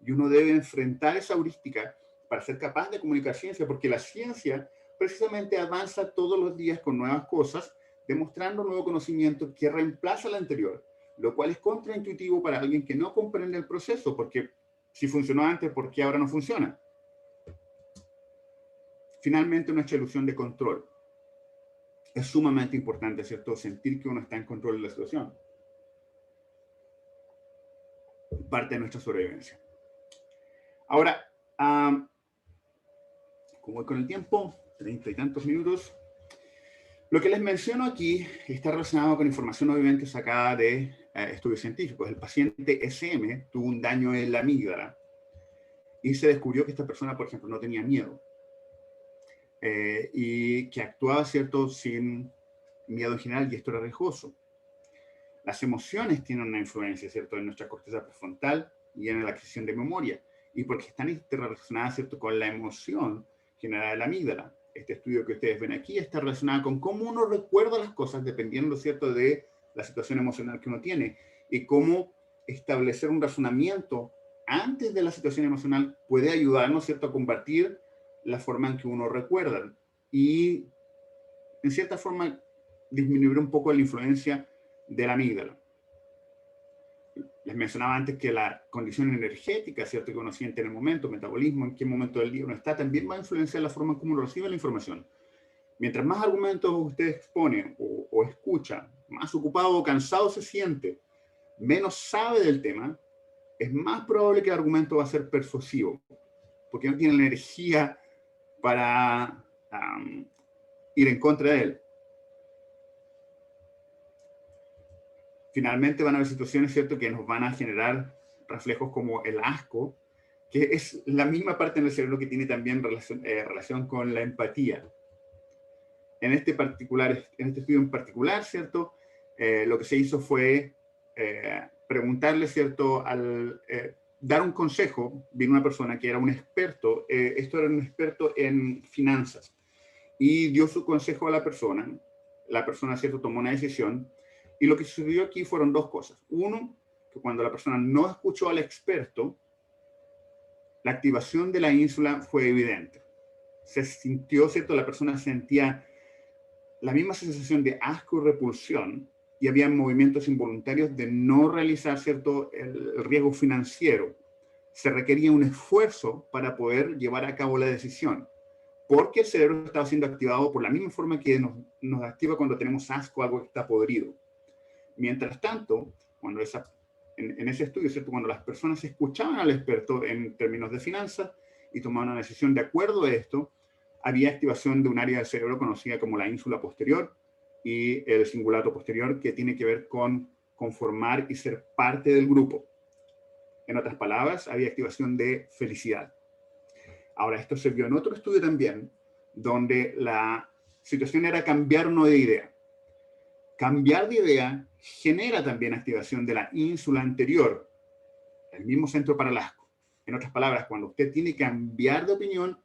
Y uno debe enfrentar esa heurística para ser capaz de comunicar ciencia, porque la ciencia precisamente avanza todos los días con nuevas cosas, demostrando nuevo conocimiento que reemplaza el anterior, lo cual es contraintuitivo para alguien que no comprende el proceso, porque si funcionó antes, ¿por qué ahora no funciona? Finalmente, nuestra ilusión de control. Es sumamente importante, ¿cierto?, sentir que uno está en control de la situación. Parte de nuestra sobrevivencia. Ahora, como voy con el tiempo, 30 y tantos minutos, lo que les menciono aquí está relacionado con información obviamente sacada de estudios científicos. El paciente SM tuvo un daño en la amígdala y se descubrió que esta persona, por ejemplo, no tenía miedo y que actuaba, ¿cierto?, sin miedo en general, y esto era riesgoso. Las emociones tienen una influencia, ¿cierto?, en nuestra corteza prefrontal y en la adquisición de memoria, y porque están interrelacionadas, ¿cierto?, con la emoción generada de la amígdala. Este estudio que ustedes ven aquí está relacionado con cómo uno recuerda las cosas dependiendo, ¿cierto?, de la situación emocional que uno tiene, y cómo establecer un razonamiento antes de la situación emocional puede ayudarnos, ¿cierto?, a combatir la forma en que uno recuerda y, en cierta forma, disminuir un poco la influencia de la amígdala. Les mencionaba antes que la condición energética, ¿cierto?, que uno siente en el momento, metabolismo, en qué momento del día uno está, también va a influenciar la forma en cómo uno recibe la información. Mientras más argumentos usted expone o escucha, más ocupado o cansado se siente, menos sabe del tema, es más probable que el argumento va a ser persuasivo, porque no tiene la energía para ir en contra de él. Finalmente van a haber situaciones, ¿cierto?, que nos van a generar reflejos como el asco, que es la misma parte del cerebro que tiene también relación con la empatía. En este estudio en particular, ¿cierto?, lo que se hizo fue preguntarle, ¿cierto?, dar un consejo. Vino una persona que era un experto, esto era un experto en finanzas, y dio su consejo a la persona, ¿cierto?, tomó una decisión, y lo que sucedió aquí fueron dos cosas. Uno, que cuando la persona no escuchó al experto, la activación de la ínsula fue evidente. Se sintió, ¿cierto?, la persona sentía la misma sensación de asco y repulsión, y había movimientos involuntarios de no realizar, ¿cierto?, el riesgo financiero. Se requería un esfuerzo para poder llevar a cabo la decisión, porque el cerebro estaba siendo activado por la misma forma que nos activa cuando tenemos asco, algo que está podrido. Mientras tanto, cuando en ese estudio, ¿cierto?, cuando las personas escuchaban al experto en términos de finanzas y tomaban una decisión de acuerdo a esto, había activación de un área del cerebro conocida como la ínsula posterior y el cingulato posterior, que tiene que ver con conformar y ser parte del grupo. En otras palabras, había activación de felicidad. Ahora, esto se vio en otro estudio también, donde la situación era cambiar o no de idea. Cambiar de idea genera también activación de la ínsula anterior, el mismo centro para el asco. En otras palabras, cuando usted tiene que cambiar de opinión,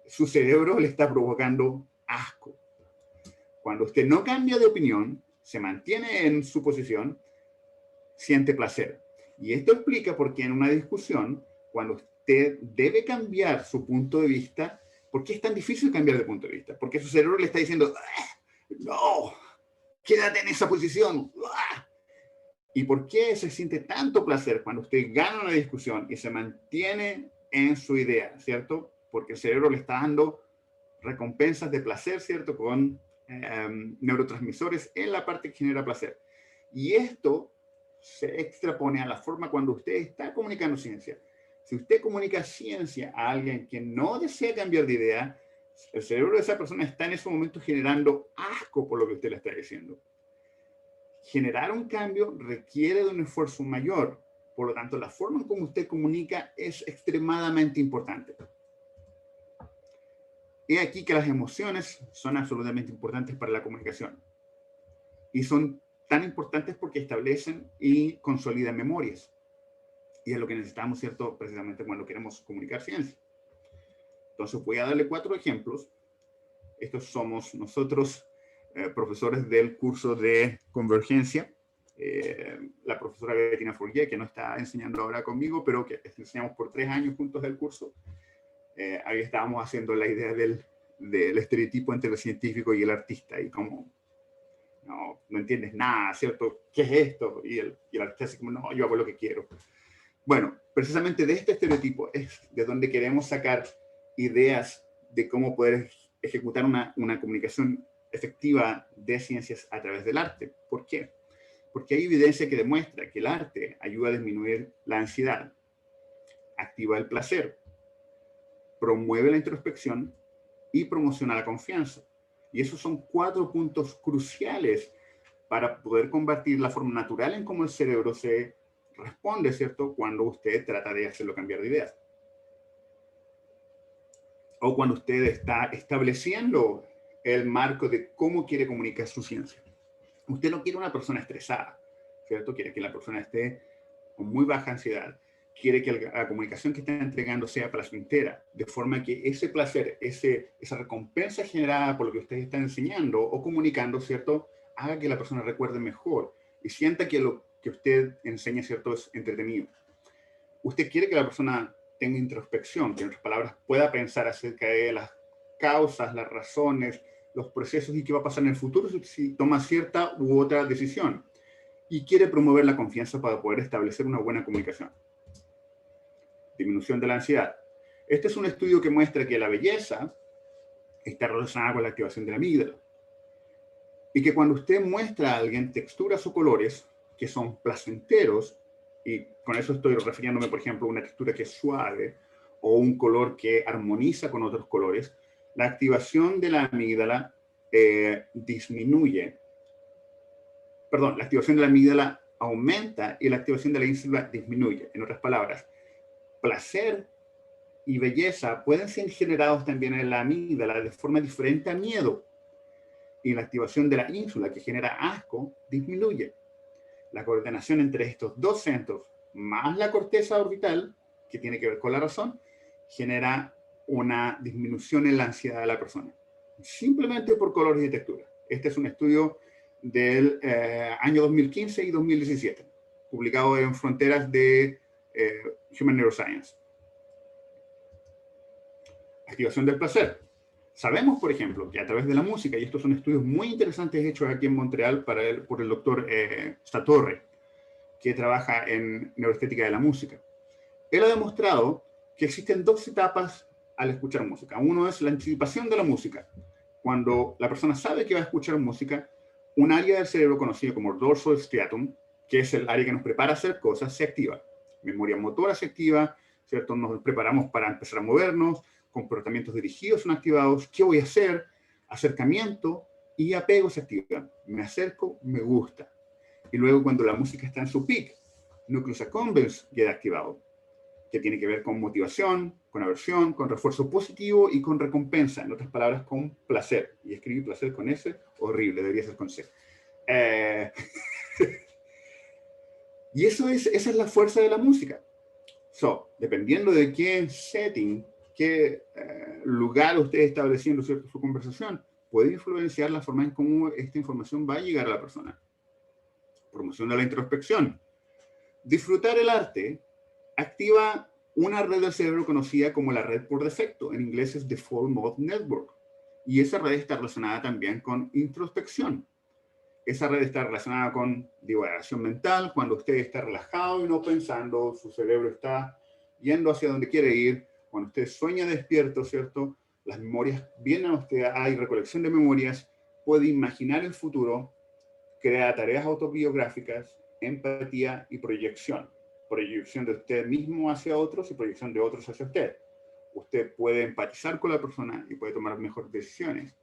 su cerebro le está provocando asco. Cuando usted no cambia de opinión, se mantiene en su posición, siente placer. Y esto explica por qué en una discusión, cuando usted debe cambiar su punto de vista, ¿por qué es tan difícil cambiar de punto de vista? Porque su cerebro le está diciendo, no, quédate en esa posición. ¿Y por qué se siente tanto placer cuando usted gana una discusión y se mantiene en su idea, ¿cierto? Porque el cerebro le está dando recompensas de placer, ¿cierto? Con neurotransmisores en la parte que genera placer. Y esto se extrapone a la forma cuando usted está comunicando ciencia. Si usted comunica ciencia a alguien que no desea cambiar de idea, el cerebro de esa persona está en ese momento generando asco por lo que usted le está diciendo. Generar un cambio requiere de un esfuerzo mayor. Por lo tanto, la forma en cómo usted comunica es extremadamente importante. He aquí que las emociones son absolutamente importantes para la comunicación. Y son tan importantes porque establecen y consolidan memorias. Y es lo que necesitamos, ¿cierto? Precisamente cuando queremos comunicar ciencia. Entonces voy a darle 4 ejemplos. Estos somos nosotros, profesores del curso de Convergencia. La profesora Bettina Fournier, que no está enseñando ahora conmigo, pero que enseñamos por 3 años juntos el curso. Ahí estábamos haciendo la idea del estereotipo entre el científico y el artista, y cómo no entiendes nada, ¿cierto? ¿Qué es esto? Y el artista dice como, no, yo hago lo que quiero. Bueno, precisamente de este estereotipo es de donde queremos sacar ideas de cómo poder ejecutar una comunicación efectiva de ciencias a través del arte. ¿Por qué? Porque hay evidencia que demuestra que el arte ayuda a disminuir la ansiedad, activa el placer, promueve la introspección y promociona la confianza. Y esos son 4 puntos cruciales para poder combatir la forma natural en cómo el cerebro se responde, ¿cierto? Cuando usted trata de hacerlo cambiar de ideas. O cuando usted está estableciendo el marco de cómo quiere comunicar su ciencia. Usted no quiere una persona estresada, ¿cierto? Quiere que la persona esté con muy baja ansiedad. Quiere que la comunicación que está entregando sea placentera, de forma que ese placer, esa recompensa generada por lo que usted está enseñando o comunicando, ¿cierto?, haga que la persona recuerde mejor y sienta que lo que usted enseña, ¿cierto?, es entretenido. Usted quiere que la persona tenga introspección, que en otras palabras pueda pensar acerca de las causas, las razones, los procesos y qué va a pasar en el futuro si toma cierta u otra decisión. Y quiere promover la confianza para poder establecer una buena comunicación. Disminución de la ansiedad. Este es un estudio que muestra que la belleza está relacionada con la activación de la amígdala. Y que cuando usted muestra a alguien texturas o colores que son placenteros, y con eso estoy refiriéndome, por ejemplo, a una textura que es suave o un color que armoniza con otros colores, la activación de la amígdala disminuye. Perdón, la activación de la amígdala aumenta y la activación de la ínsula disminuye. En otras palabras, placer y belleza pueden ser generados también en la amígdala de forma diferente a miedo. Y la activación de la ínsula, que genera asco, disminuye. La coordinación entre estos 2 centros, más la corteza orbital, que tiene que ver con la razón, genera una disminución en la ansiedad de la persona. Simplemente por colores y texturas. Este es un estudio del año 2015 y 2017, publicado en Fronteras de Human Neuroscience. Activación del placer. Sabemos, por ejemplo, que a través de la música, y estos son estudios muy interesantes hechos aquí en Montreal por el doctor Satorre, que trabaja en neuroestética de la música. Él ha demostrado que existen 2 etapas al escuchar música. Uno es la anticipación de la música. Cuando la persona sabe que va a escuchar música, un área del cerebro conocido como dorsal striatum, que es el área que nos prepara a hacer cosas, se activa. Memoria motora se activa, ¿cierto? Nos preparamos para empezar a movernos, comportamientos dirigidos son activados, ¿qué voy a hacer? Acercamiento y apego se activan. Me acerco, me gusta. Y luego cuando la música está en su peak, núcleus accumbens queda activado, que tiene que ver con motivación, con aversión, con refuerzo positivo y con recompensa. En otras palabras, con placer. Y escribir placer con S, horrible, debería ser con C. Y esa es la fuerza de la música. Dependiendo de qué setting, qué lugar usted está estableciendo, ¿cierto?, su conversación, puede influenciar la forma en cómo esta información va a llegar a la persona. Promoción de la introspección. Disfrutar el arte activa una red del cerebro conocida como la red por defecto. En inglés es Default Mode Network. Y esa red está relacionada también con introspección. Esa red está relacionada con divagación mental. Cuando usted está relajado y no pensando, su cerebro está yendo hacia donde quiere ir. Cuando usted sueña despierto, ¿cierto?, las memorias vienen a usted, hay recolección de memorias, puede imaginar el futuro, crea tareas autobiográficas, empatía y proyección. Proyección de usted mismo hacia otros y proyección de otros hacia usted. Usted puede empatizar con la persona y puede tomar mejores decisiones.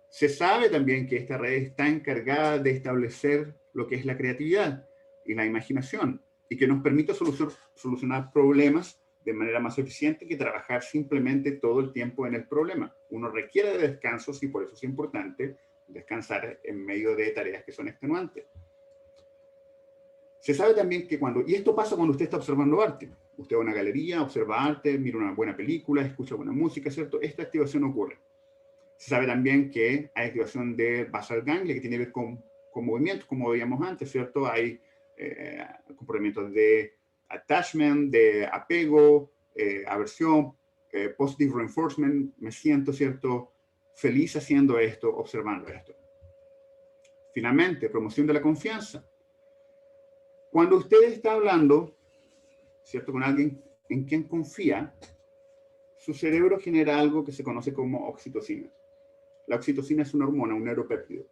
Se sabe también que esta red está encargada de establecer lo que es la creatividad y la imaginación y que nos permite solucionar problemas de manera más eficiente que trabajar simplemente todo el tiempo en el problema. Uno requiere de descansos y por eso es importante descansar en medio de tareas que son extenuantes. Se sabe también que y esto pasa cuando usted está observando arte. Usted va a una galería, observa arte, mira una buena película, escucha buena música, ¿cierto? Esta activación ocurre. Se sabe también que hay activación de basal ganglia que tiene que ver con movimientos, como veíamos antes, ¿cierto? Hay comportamientos de attachment, de apego, aversión, positive reinforcement, me siento, ¿cierto?, feliz haciendo esto, observando esto. Finalmente, promoción de la confianza. Cuando usted está hablando, ¿cierto?, con alguien en quien confía, su cerebro genera algo que se conoce como oxitocina. La oxitocina es una hormona, un neuropéptido,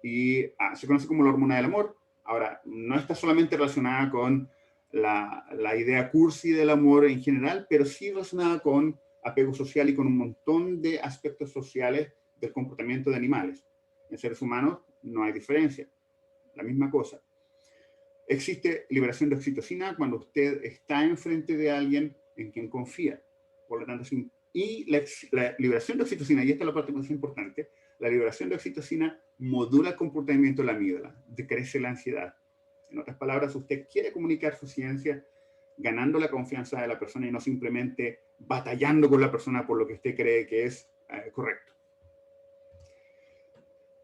y se conoce como la hormona del amor. Ahora, no está solamente relacionada con la idea cursi del amor en general, pero sí relacionada con apego social y con un montón de aspectos sociales del comportamiento de animales. En seres humanos no hay diferencia, la misma cosa. Existe liberación de oxitocina cuando usted está enfrente de alguien en quien confía. Por lo tanto, y la liberación de oxitocina, y esta es la parte más importante, la liberación de oxitocina modula el comportamiento de la amígdala, decrece la ansiedad. En otras palabras, usted quiere comunicar su ciencia ganando la confianza de la persona y no simplemente batallando con la persona por lo que usted cree que es correcto.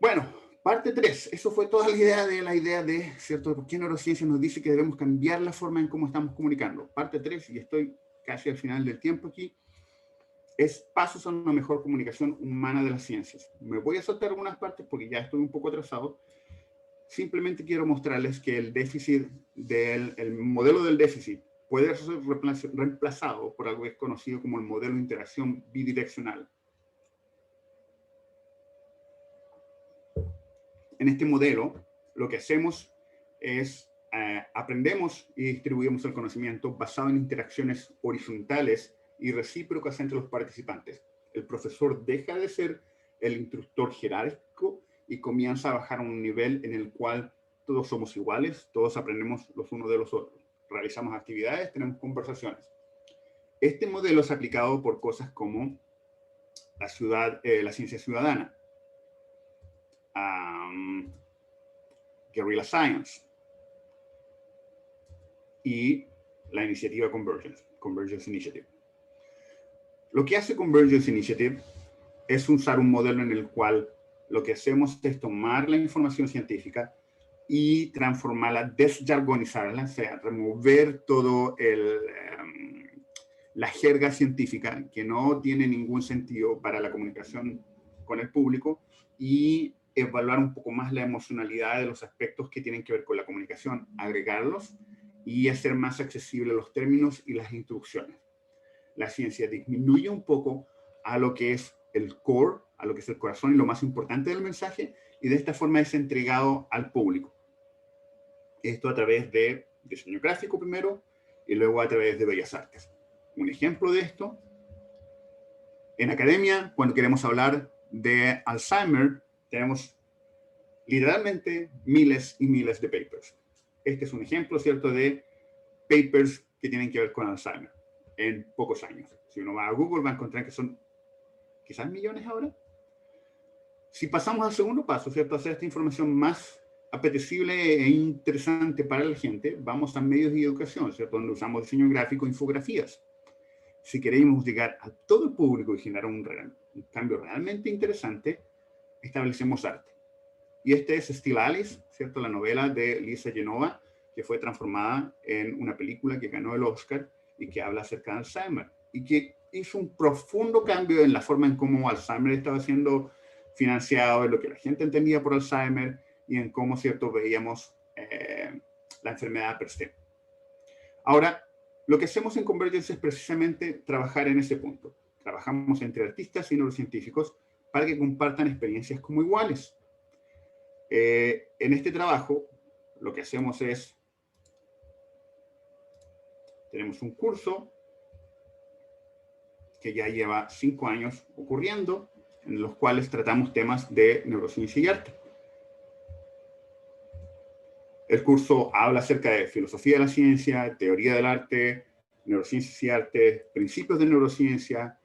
Bueno, parte 3. Eso fue toda la idea de, ¿cierto?, por qué neurociencia nos dice que debemos cambiar la forma en cómo estamos comunicando. Parte 3, y estoy casi al final del tiempo aquí, es pasos a una mejor comunicación humana de las ciencias. Me voy a saltar algunas partes porque ya estoy un poco atrasado. Simplemente quiero mostrarles que el modelo del déficit puede ser reemplazado por algo que es conocido como el modelo de interacción bidireccional. En este modelo, lo que hacemos es aprendemos y distribuimos el conocimiento basado en interacciones horizontales y recíprocas entre los participantes. El profesor deja de ser el instructor jerárquico y comienza a bajar a un nivel en el cual todos somos iguales, todos aprendemos los unos de los otros, realizamos actividades, tenemos conversaciones. Este modelo es aplicado por cosas como la ciencia ciudadana, Guerrilla Science y la iniciativa Convergence Initiative. Lo que hace Convergence Initiative es usar un modelo en el cual lo que hacemos es tomar la información científica y transformarla, desjargonizarla, o sea, remover todo la jerga científica que no tiene ningún sentido para la comunicación con el público y evaluar un poco más la emocionalidad de los aspectos que tienen que ver con la comunicación, agregarlos y hacer más accesibles los términos y las instrucciones. La ciencia disminuye un poco a lo que es el core, a lo que es el corazón y lo más importante del mensaje, y de esta forma es entregado al público. Esto a través de diseño gráfico primero y luego a través de bellas artes. Un ejemplo de esto, en academia, cuando queremos hablar de Alzheimer, tenemos literalmente miles y miles de papers. Este es un ejemplo, ¿cierto?, de papers que tienen que ver con Alzheimer en pocos años. Si uno va a Google va a encontrar que son quizás millones ahora. Si pasamos al segundo paso, ¿cierto? Hacer esta información más apetecible e interesante para la gente, vamos a medios de educación, ¿cierto? Donde usamos diseño gráfico e infografías. Si queremos llegar a todo el público y generar un cambio realmente interesante, establecemos arte. Y este es Still Alice, ¿cierto? La novela de Lisa Genova, que fue transformada en una película que ganó el Oscar y que habla acerca de Alzheimer. Y que hizo un profundo cambio en la forma en cómo Alzheimer estaba siendo financiado, en lo que la gente entendía por Alzheimer y en cómo, ¿cierto?, veíamos la enfermedad per se. Ahora, lo que hacemos en Convergence es precisamente trabajar en ese punto. Trabajamos entre artistas y neurocientíficos para que compartan experiencias como iguales. En este trabajo, lo que hacemos es, tenemos un curso que ya lleva 5 años ocurriendo, en los cuales tratamos temas de neurociencia y arte. El curso habla acerca de filosofía de la ciencia, teoría del arte, neurociencias y arte, principios de neurociencia,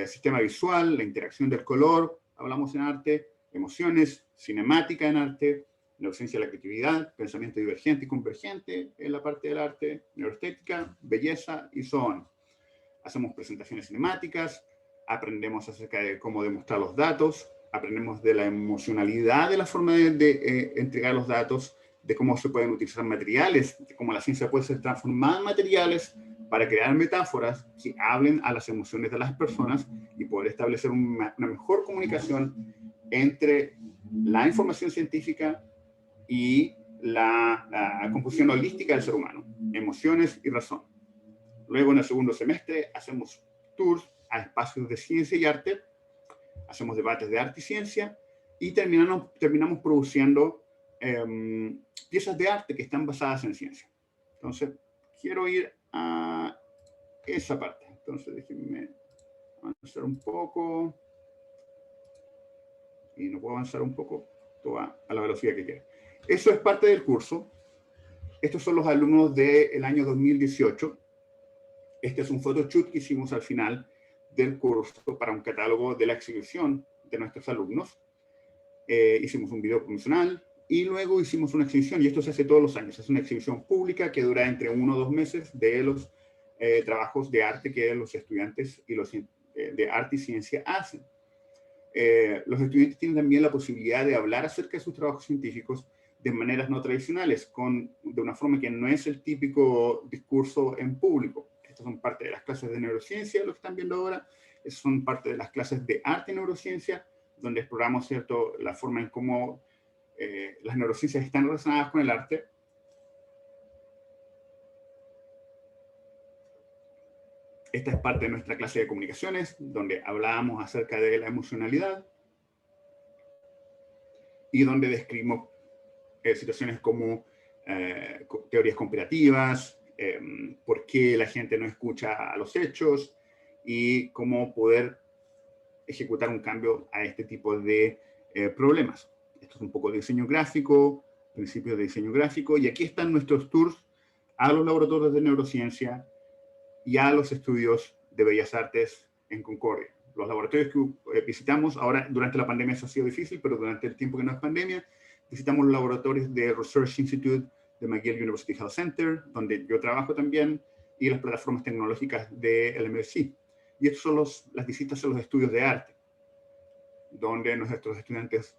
sistema visual, la interacción del color, hablamos en arte, emociones, cinemática en arte, neurociencia de la creatividad, pensamiento divergente y convergente en la parte del arte, neuroestética, belleza y so on. Hacemos presentaciones cinemáticas, aprendemos acerca de cómo demostrar los datos, aprendemos de la emocionalidad de la forma de entregar los datos, de cómo se pueden utilizar materiales, de cómo la ciencia puede ser transformada en materiales para crear metáforas que hablen a las emociones de las personas y poder establecer una mejor comunicación entre la información científica y la composición holística del ser humano, emociones y razón. Luego, en el segundo semestre, hacemos tours a espacios de ciencia y arte, hacemos debates de arte y ciencia y terminamos produciendo piezas de arte que están basadas en ciencia. Entonces, quiero ir a esa parte. Entonces, déjenme avanzar un poco. Y no puedo avanzar un poco, todo a la velocidad que quiera. Eso es parte del curso. Estos son los alumnos del año 2018. Este es un photoshoot que hicimos al final del curso para un catálogo de la exhibición de nuestros alumnos. Hicimos un video promocional y luego hicimos una exhibición, y esto se hace todos los años. Es una exhibición pública que dura entre 1 o 2 meses de los trabajos de arte que los estudiantes y los de arte y ciencia hacen. Los estudiantes tienen también la posibilidad de hablar acerca de sus trabajos científicos de maneras no tradicionales, de una forma que no es el típico discurso en público. Estas son parte de las clases de neurociencia, lo que están viendo ahora. Estas son parte de las clases de arte y neurociencia, donde exploramos, ¿cierto?, la forma en cómo las neurociencias están relacionadas con el arte. Esta es parte de nuestra clase de comunicaciones, donde hablábamos acerca de la emocionalidad y donde describimos situaciones como teorías conspirativas, por qué la gente no escucha a los hechos y cómo poder ejecutar un cambio a este tipo de problemas. Esto es un poco de diseño gráfico, principios de diseño gráfico, y aquí están nuestros tours a los laboratorios de neurociencia y a los estudios de Bellas Artes en Concordia. Los laboratorios que visitamos, ahora durante la pandemia eso ha sido difícil, pero durante el tiempo que no es pandemia, visitamos los laboratorios de Research Institute de McGill University Health Center, donde yo trabajo también, y las plataformas tecnológicas del MSc. Y estas son las visitas a los estudios de arte, donde nuestros estudiantes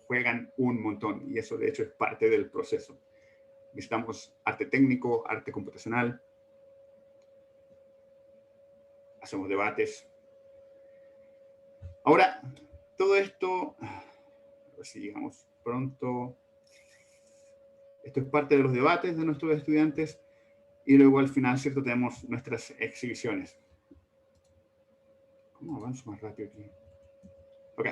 juegan un montón, y eso de hecho es parte del proceso. Visitamos arte técnico, arte computacional, hacemos debates. Ahora, todo esto, a ver si llegamos pronto. Esto es parte de los debates de nuestros estudiantes y luego al final, ¿cierto?, tenemos nuestras exhibiciones. ¿Cómo avanzo más rápido aquí? Ok.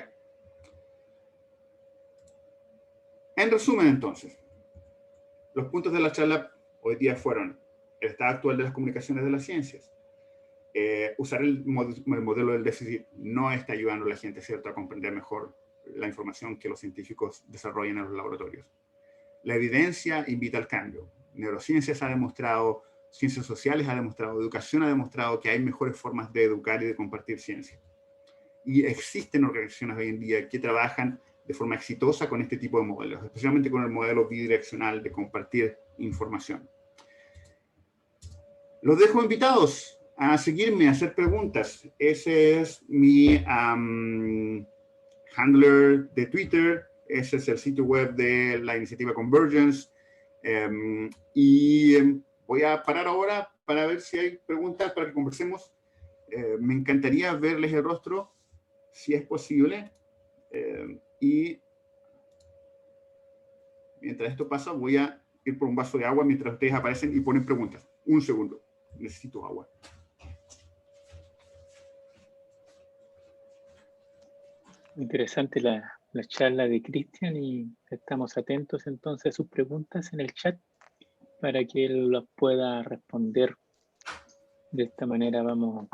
En resumen, entonces, los puntos de la charla hoy día fueron el estado actual de las comunicaciones de las ciencias. Usar el modelo del déficit no está ayudando a la gente, ¿cierto?, a comprender mejor la información que los científicos desarrollan en los laboratorios. La evidencia invita al cambio. Neurociencias ha demostrado ciencias sociales ha demostrado, educación ha demostrado que hay mejores formas de educar y de compartir ciencia. Y existen organizaciones hoy en día que trabajan de forma exitosa con este tipo de modelos, especialmente con el modelo bidireccional de compartir información. Los dejo invitados a seguirme, a hacer preguntas. Ese es mi handler de Twitter, ese es el sitio web de la iniciativa Convergence. Voy a parar ahora para ver si hay preguntas para que conversemos. Me encantaría verles el rostro, si es posible. Y mientras esto pasa, voy a ir por un vaso de agua mientras ustedes aparecen y ponen preguntas. Un segundo. Necesito agua. Interesante la charla de Cristian y estamos atentos entonces a sus preguntas en el chat para que él las pueda responder. De esta manera vamos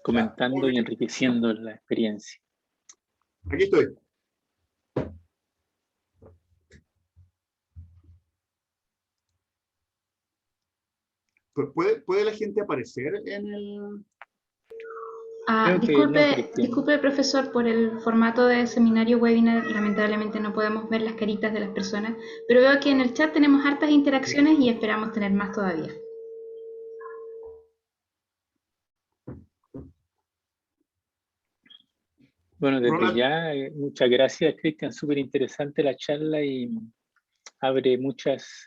comentando y enriqueciendo la experiencia. Aquí estoy. ¿Puede la gente aparecer en el...? Disculpe, profesor, por el formato de seminario webinar, lamentablemente no podemos ver las caritas de las personas, pero veo que en el chat tenemos hartas interacciones y esperamos tener más todavía. Bueno, desde ya, muchas gracias, Cristian, súper interesante la charla y abre muchas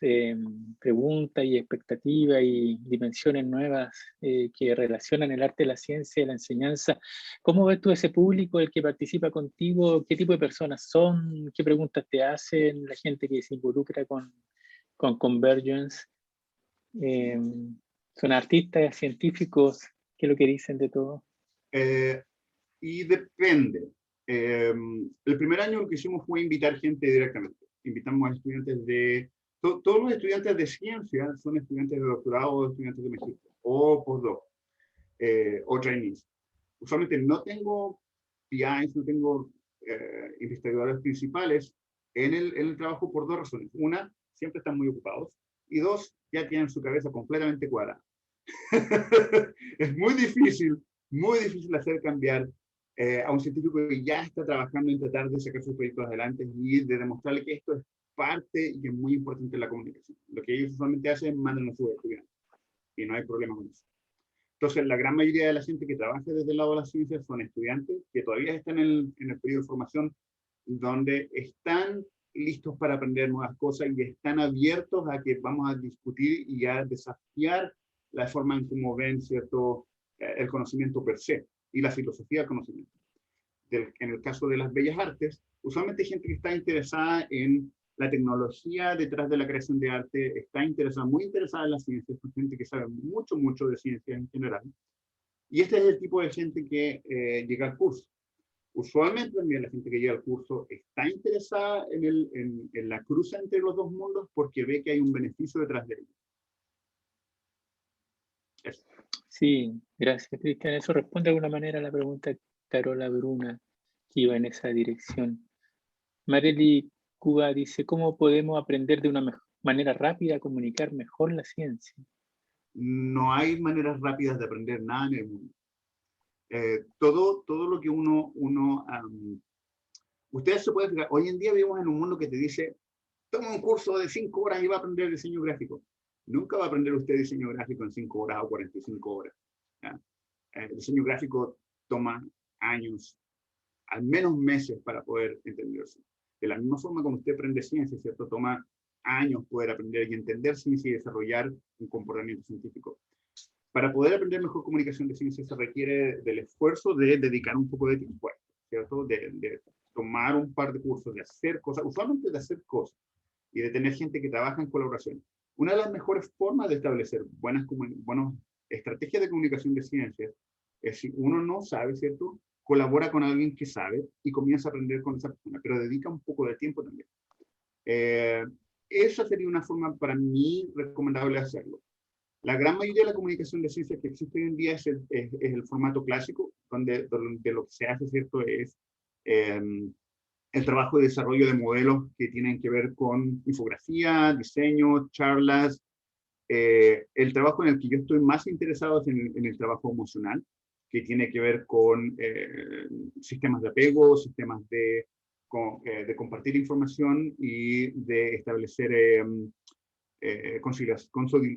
preguntas y expectativas y dimensiones nuevas que relacionan el arte, la ciencia y la enseñanza. ¿Cómo ves tú ese público, el que participa contigo? ¿Qué tipo de personas son? ¿Qué preguntas te hacen la gente que se involucra con Convergence? ¿Son artistas, científicos? ¿Qué es lo que dicen de todo? Y depende. El primer año lo que hicimos fue invitar gente directamente. Invitamos a estudiantes de... todos los estudiantes de ciencia son estudiantes de doctorado o estudiantes de magíster, o postdoc, o trainees. Usualmente no tengo PIs, no tengo investigadores principales en el trabajo por dos razones. Una, siempre están muy ocupados. Y dos, ya tienen su cabeza completamente cuadrada. Es muy difícil hacer cambiar a un científico que ya está trabajando en tratar de sacar sus proyectos adelante y de demostrarle que esto es parte y que es muy importante en la comunicación. Lo que ellos usualmente hacen es mandan a sus estudiantes y no hay problema con eso. Entonces, la gran mayoría de la gente que trabaja desde el lado de las ciencias son estudiantes que todavía están en el periodo de formación, donde están listos para aprender nuevas cosas y están abiertos a que vamos a discutir y a desafiar la forma en cómo ven, ¿cierto?, el conocimiento per se y la filosofía del conocimiento. En el caso de las bellas artes, usualmente hay gente que está interesada en la tecnología detrás de la creación de arte, está interesada, muy interesada en la ciencia, es gente que sabe mucho, mucho de ciencia en general. Y este es el tipo de gente que llega al curso. Usualmente también la gente que llega al curso está interesada en la cruza entre los dos mundos porque ve que hay un beneficio detrás de ello. Eso. Sí, gracias, Cristian. Eso responde de alguna manera a la pregunta de Carola Bruna, que iba en esa dirección. Marely Cuba dice, ¿cómo podemos aprender de una manera rápida a comunicar mejor la ciencia? No hay maneras rápidas de aprender nada en el mundo. Todo lo que ustedes se pueden fijar, hoy en día vivimos en un mundo que te dice, toma un curso de 5 horas y va a aprender diseño gráfico. Nunca va a aprender usted diseño gráfico en 5 horas o 45 horas. El diseño gráfico toma años, al menos meses para poder entenderse. De la misma forma como usted aprende ciencia, ¿cierto? Toma años poder aprender y entender ciencia y desarrollar un comportamiento científico. Para poder aprender mejor comunicación de ciencia se requiere del esfuerzo de dedicar un poco de tiempo, ¿cierto? De tomar un par de cursos, de hacer cosas, usualmente de hacer cosas, y de tener gente que trabaja en colaboración. Una de las mejores formas de establecer buenas estrategias de comunicación de ciencias es si uno no sabe, ¿cierto?, colabora con alguien que sabe y comienza a aprender con esa persona, pero dedica un poco de tiempo también. Esa sería una forma para mí recomendable hacerlo. La gran mayoría de la comunicación de ciencias que existe hoy en día es el formato clásico, donde lo que se hace, ¿cierto?, es el trabajo de desarrollo de modelos que tienen que ver con infografía, diseño, charlas, El trabajo en el que yo estoy más interesado es en el trabajo emocional, que tiene que ver con sistemas de apego, sistemas de compartir información y de establecer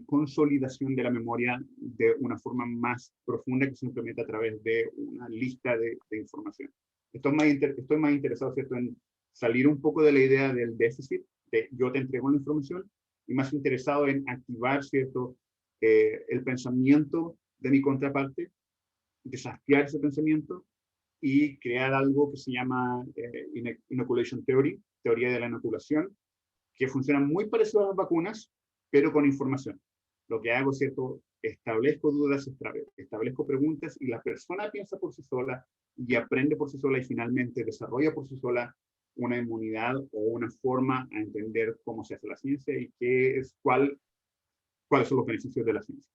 consolidación de la memoria de una forma más profunda que simplemente a través de una lista de información. Estoy más interesado, ¿cierto?, en salir un poco de la idea del déficit, de yo te entrego la información, y más interesado en activar, ¿cierto?, el pensamiento de mi contraparte, desafiar ese pensamiento y crear algo que se llama Inoculation Theory, teoría de la inoculación, que funciona muy parecido a las vacunas, pero con información. Lo que hago, ¿cierto?, establezco dudas, establezco preguntas y la persona piensa por sí sola y aprende por sí sola y finalmente desarrolla por sí sola una inmunidad o una forma a entender cómo se hace la ciencia y cuáles son los beneficios de la ciencia.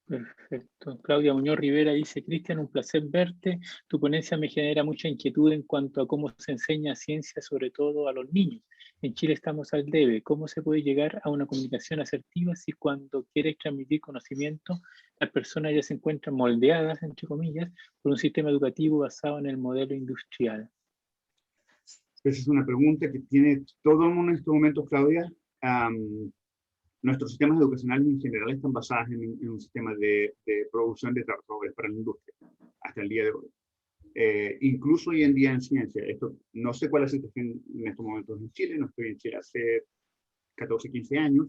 Perfecto. Claudia Muñoz Rivera dice, Cristian, un placer verte. Tu ponencia me genera mucha inquietud en cuanto a cómo se enseña ciencia, sobre todo a los niños. En Chile estamos al debe. ¿Cómo se puede llegar a una comunicación asertiva si cuando quieres transmitir conocimiento, las personas ya se encuentran moldeadas, entre comillas, por un sistema educativo basado en el modelo industrial? Esa es una pregunta que tiene todo el mundo en estos momentos, Claudia. Nuestros sistemas educacionales en general están basados en un sistema de producción de trabajadores para la industria, hasta el día de hoy. Incluso hoy en día en ciencia, no sé cuál es la situación en estos momentos en Chile, no estoy en Chile hace 14, 15 años,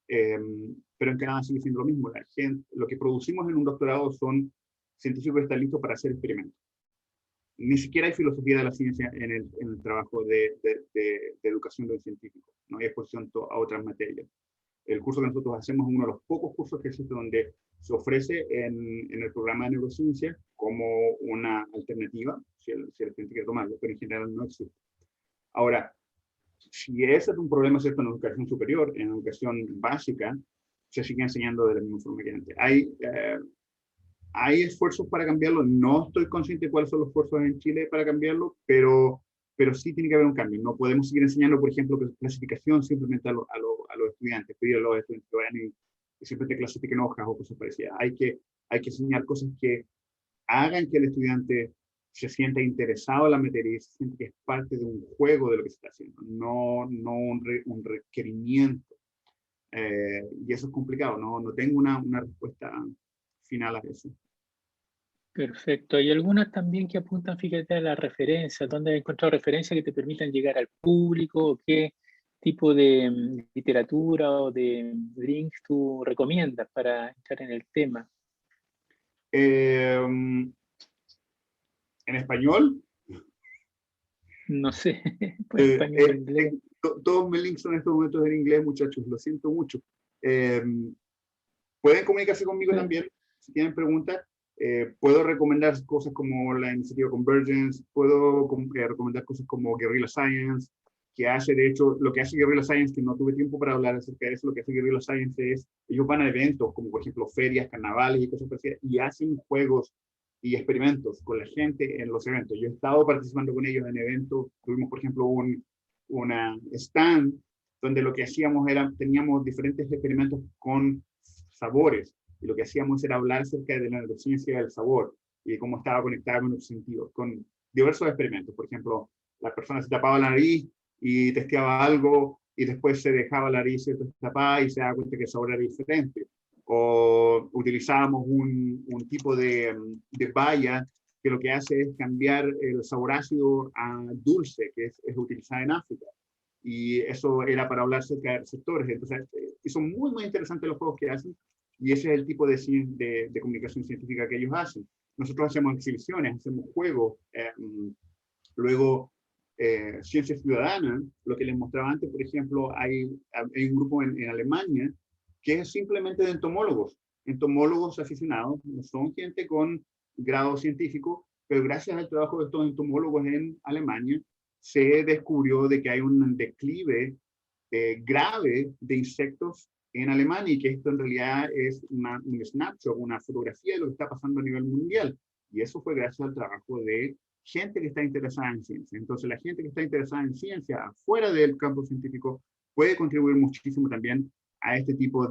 pero en Canadá sigue siendo lo mismo. Lo que producimos en un doctorado son científicos que están listos para hacer experimentos. Ni siquiera hay filosofía de la ciencia en el trabajo de educación de un científico, no hay exposición a otras materias. El curso que nosotros hacemos es uno de los pocos cursos que existe donde se ofrece en el programa de neurociencia como una alternativa, si el estudiante quiere tomarlo, pero en general no existe. Ahora, si ese es un problema, ¿cierto?, en la educación superior, en la educación básica, se sigue enseñando de la misma forma que antes. Hay esfuerzos para cambiarlo, no estoy consciente de cuáles son los esfuerzos en Chile para cambiarlo, pero sí tiene que haber un cambio. No podemos seguir enseñando, por ejemplo, clasificación simplemente a los estudiantes, pedir a los estudiantes que vayan y simplemente clasifiquen hojas o cosas parecidas. Hay que enseñar cosas que hagan que el estudiante se sienta interesado en la materia y se sienta que es parte de un juego de lo que se está haciendo, no un requerimiento. Y eso es complicado, no tengo una respuesta final a eso. Perfecto. Hay algunas también que apuntan, fíjate, a las referencias, donde has encontrado referencias que te permitan llegar al público, o qué tipo de literatura o de links tú recomiendas para entrar en el tema. ¿En español? No sé, pues español, inglés. Todos mis links son en estos momentos en inglés, muchachos, lo siento mucho. Pueden comunicarse conmigo también, si tienen preguntas. Puedo recomendar cosas como la iniciativa Convergence, puedo recomendar cosas como Guerrilla Science, que hace, de hecho, lo que hace Guerrilla Science, que no tuve tiempo para hablar acerca de eso, lo que hace Guerrilla Science es, ellos van a eventos, como por ejemplo ferias, carnavales y cosas así, y hacen juegos y experimentos con la gente en los eventos. Yo he estado participando con ellos en eventos, tuvimos por ejemplo una stand, donde lo que hacíamos era, teníamos diferentes experimentos con sabores, y lo que hacíamos era hablar acerca de la neurociencia del sabor, y de cómo estaba conectada con los sentidos, con diversos experimentos. Por ejemplo, la persona se tapaba la nariz y testeaba algo, y después se dejaba la nariz tapada y se daba cuenta que el sabor era diferente. O utilizábamos un tipo de baya que lo que hace es cambiar el sabor ácido a dulce, que es utilizada en África. Y eso era para hablar acerca de receptores. Entonces, son muy, muy interesantes los juegos que hacen, y ese es el tipo de comunicación científica que ellos hacen. Nosotros hacemos exhibiciones, hacemos juegos, luego ciencia ciudadana, lo que les mostraba antes, por ejemplo, hay un grupo en Alemania que es simplemente de entomólogos aficionados, no son gente con grado científico, pero gracias al trabajo de estos entomólogos en Alemania, se descubrió de que hay un declive grave de insectos en Alemania, y que esto en realidad es un snapshot, una fotografía de lo que está pasando a nivel mundial. Y eso fue gracias al trabajo de gente que está interesada en ciencia. Entonces, la gente que está interesada en ciencia, afuera del campo científico, puede contribuir muchísimo también a este tipo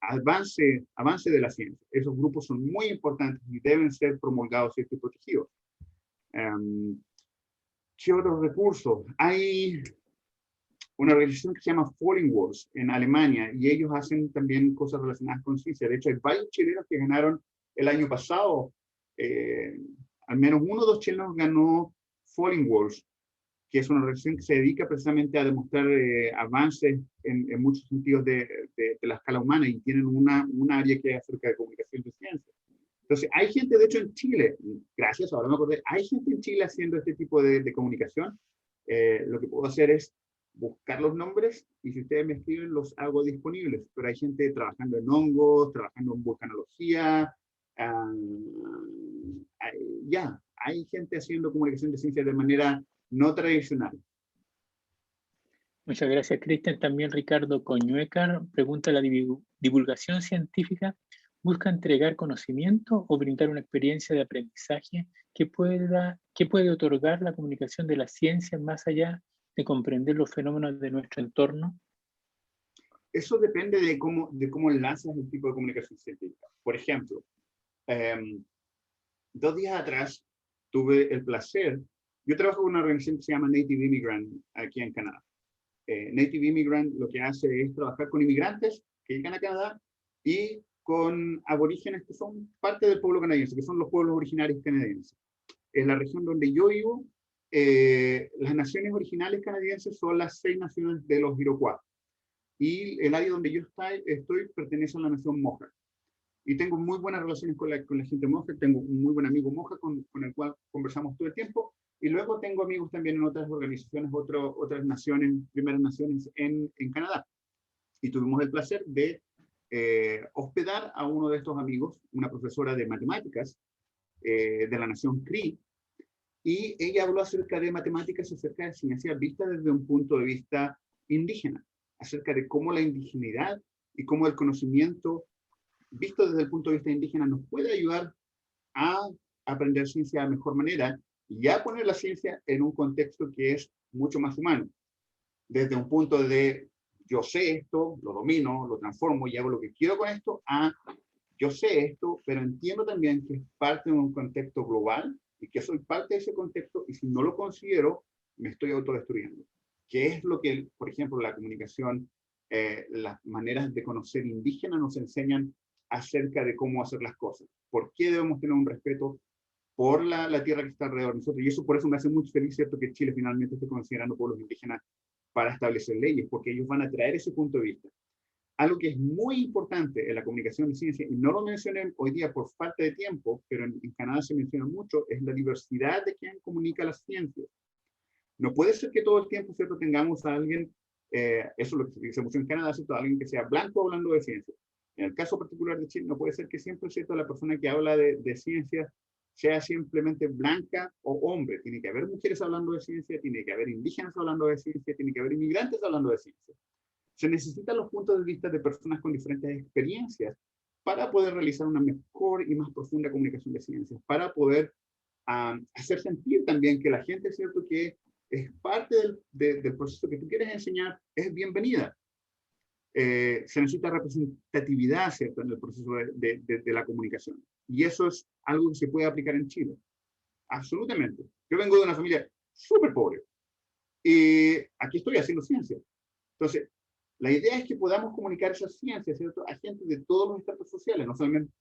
avance de la ciencia. Esos grupos son muy importantes y deben ser promulgados y protegidos. ¿Qué otros recursos? Hay una organización que se llama Falling Walls en Alemania, y ellos hacen también cosas relacionadas con ciencia. De hecho, hay varios chilenos que ganaron el año pasado, al menos uno o dos chilenos ganó Falling Walls, que es una organización que se dedica precisamente a demostrar avances en muchos sentidos de la escala humana, y tienen un área que es acerca de comunicación de ciencia. Entonces, hay gente, de hecho, en Chile, gracias, ahora me acordé, hay gente en Chile haciendo este tipo de comunicación. Lo que puedo hacer es buscar los nombres, y si ustedes me escriben, los hago disponibles. Pero hay gente trabajando en hongos, trabajando en vulcanología, hay gente haciendo comunicación de ciencia de manera no tradicional. Muchas gracias, Cristian. También Ricardo Coñuecar pregunta: ¿la divulgación científica busca entregar conocimiento o brindar una experiencia de aprendizaje que puede otorgar la comunicación de la ciencia más allá de comprender los fenómenos de nuestro entorno? Eso depende de cómo lanzas el tipo de comunicación científica. Por ejemplo, 2 días atrás tuve el placer, yo trabajo con una organización que se llama Native Immigrant aquí en Canadá. Native Immigrant lo que hace es trabajar con inmigrantes que llegan a Canadá y con aborígenes que son parte del pueblo canadiense, que son los pueblos originarios canadienses. En la región donde yo vivo, las naciones originales canadienses son las 6 naciones de los Iroquois. Y el área donde yo estoy pertenece a la nación Mohawk. Y tengo muy buenas relaciones con la gente Mohawk. Tengo un muy buen amigo Mohawk con el cual conversamos todo el tiempo. Y luego tengo amigos también en otras organizaciones, otras naciones, primeras naciones en Canadá. Y tuvimos el placer de hospedar a uno de estos amigos, una profesora de matemáticas de la nación Cree, y ella habló acerca de matemáticas, acerca de ciencia vista desde un punto de vista indígena, acerca de cómo la indigeneidad y cómo el conocimiento visto desde el punto de vista indígena nos puede ayudar a aprender ciencia de mejor manera y a poner la ciencia en un contexto que es mucho más humano, desde un punto de yo sé esto, lo domino, lo transformo y hago lo que quiero con esto, a yo sé esto, pero entiendo también que es parte de un contexto global y que soy parte de ese contexto, y si no lo considero, me estoy autodestruyendo. Que es lo que, por ejemplo, la comunicación, las maneras de conocer indígenas nos enseñan acerca de cómo hacer las cosas. ¿Por qué debemos tener un respeto por la tierra que está alrededor de nosotros? Y eso por eso me hace muy feliz, ¿cierto?, que Chile finalmente esté considerando pueblos indígenas para establecer leyes, porque ellos van a traer ese punto de vista. Algo que es muy importante en la comunicación de ciencia, y no lo mencioné hoy día por falta de tiempo, pero en Canadá se menciona mucho, es la diversidad de quien comunica las ciencias. No puede ser que todo el tiempo, ¿cierto?, tengamos a alguien, eso es lo que se menciona en Canadá, ¿cierto?, alguien que sea blanco hablando de ciencia. En el caso particular de Chile, no puede ser que siempre, ¿cierto?, la persona que habla de ciencia sea simplemente blanca o hombre. Tiene que haber mujeres hablando de ciencia, tiene que haber indígenas hablando de ciencia, tiene que haber inmigrantes hablando de ciencia. Se necesitan los puntos de vista de personas con diferentes experiencias para poder realizar una mejor y más profunda comunicación de ciencias, para poder hacer sentir también que la gente, ¿cierto?, que es parte del proceso que tú quieres enseñar, es bienvenida. Se necesita representatividad, ¿cierto?, en el proceso de la comunicación. Y eso es algo que se puede aplicar en Chile. Absolutamente. Yo vengo de una familia súper pobre. Y aquí estoy haciendo ciencia. Entonces, la idea es que podamos comunicar esas ciencias, ¿cierto?, a gente de todos los estratos sociales, no solamente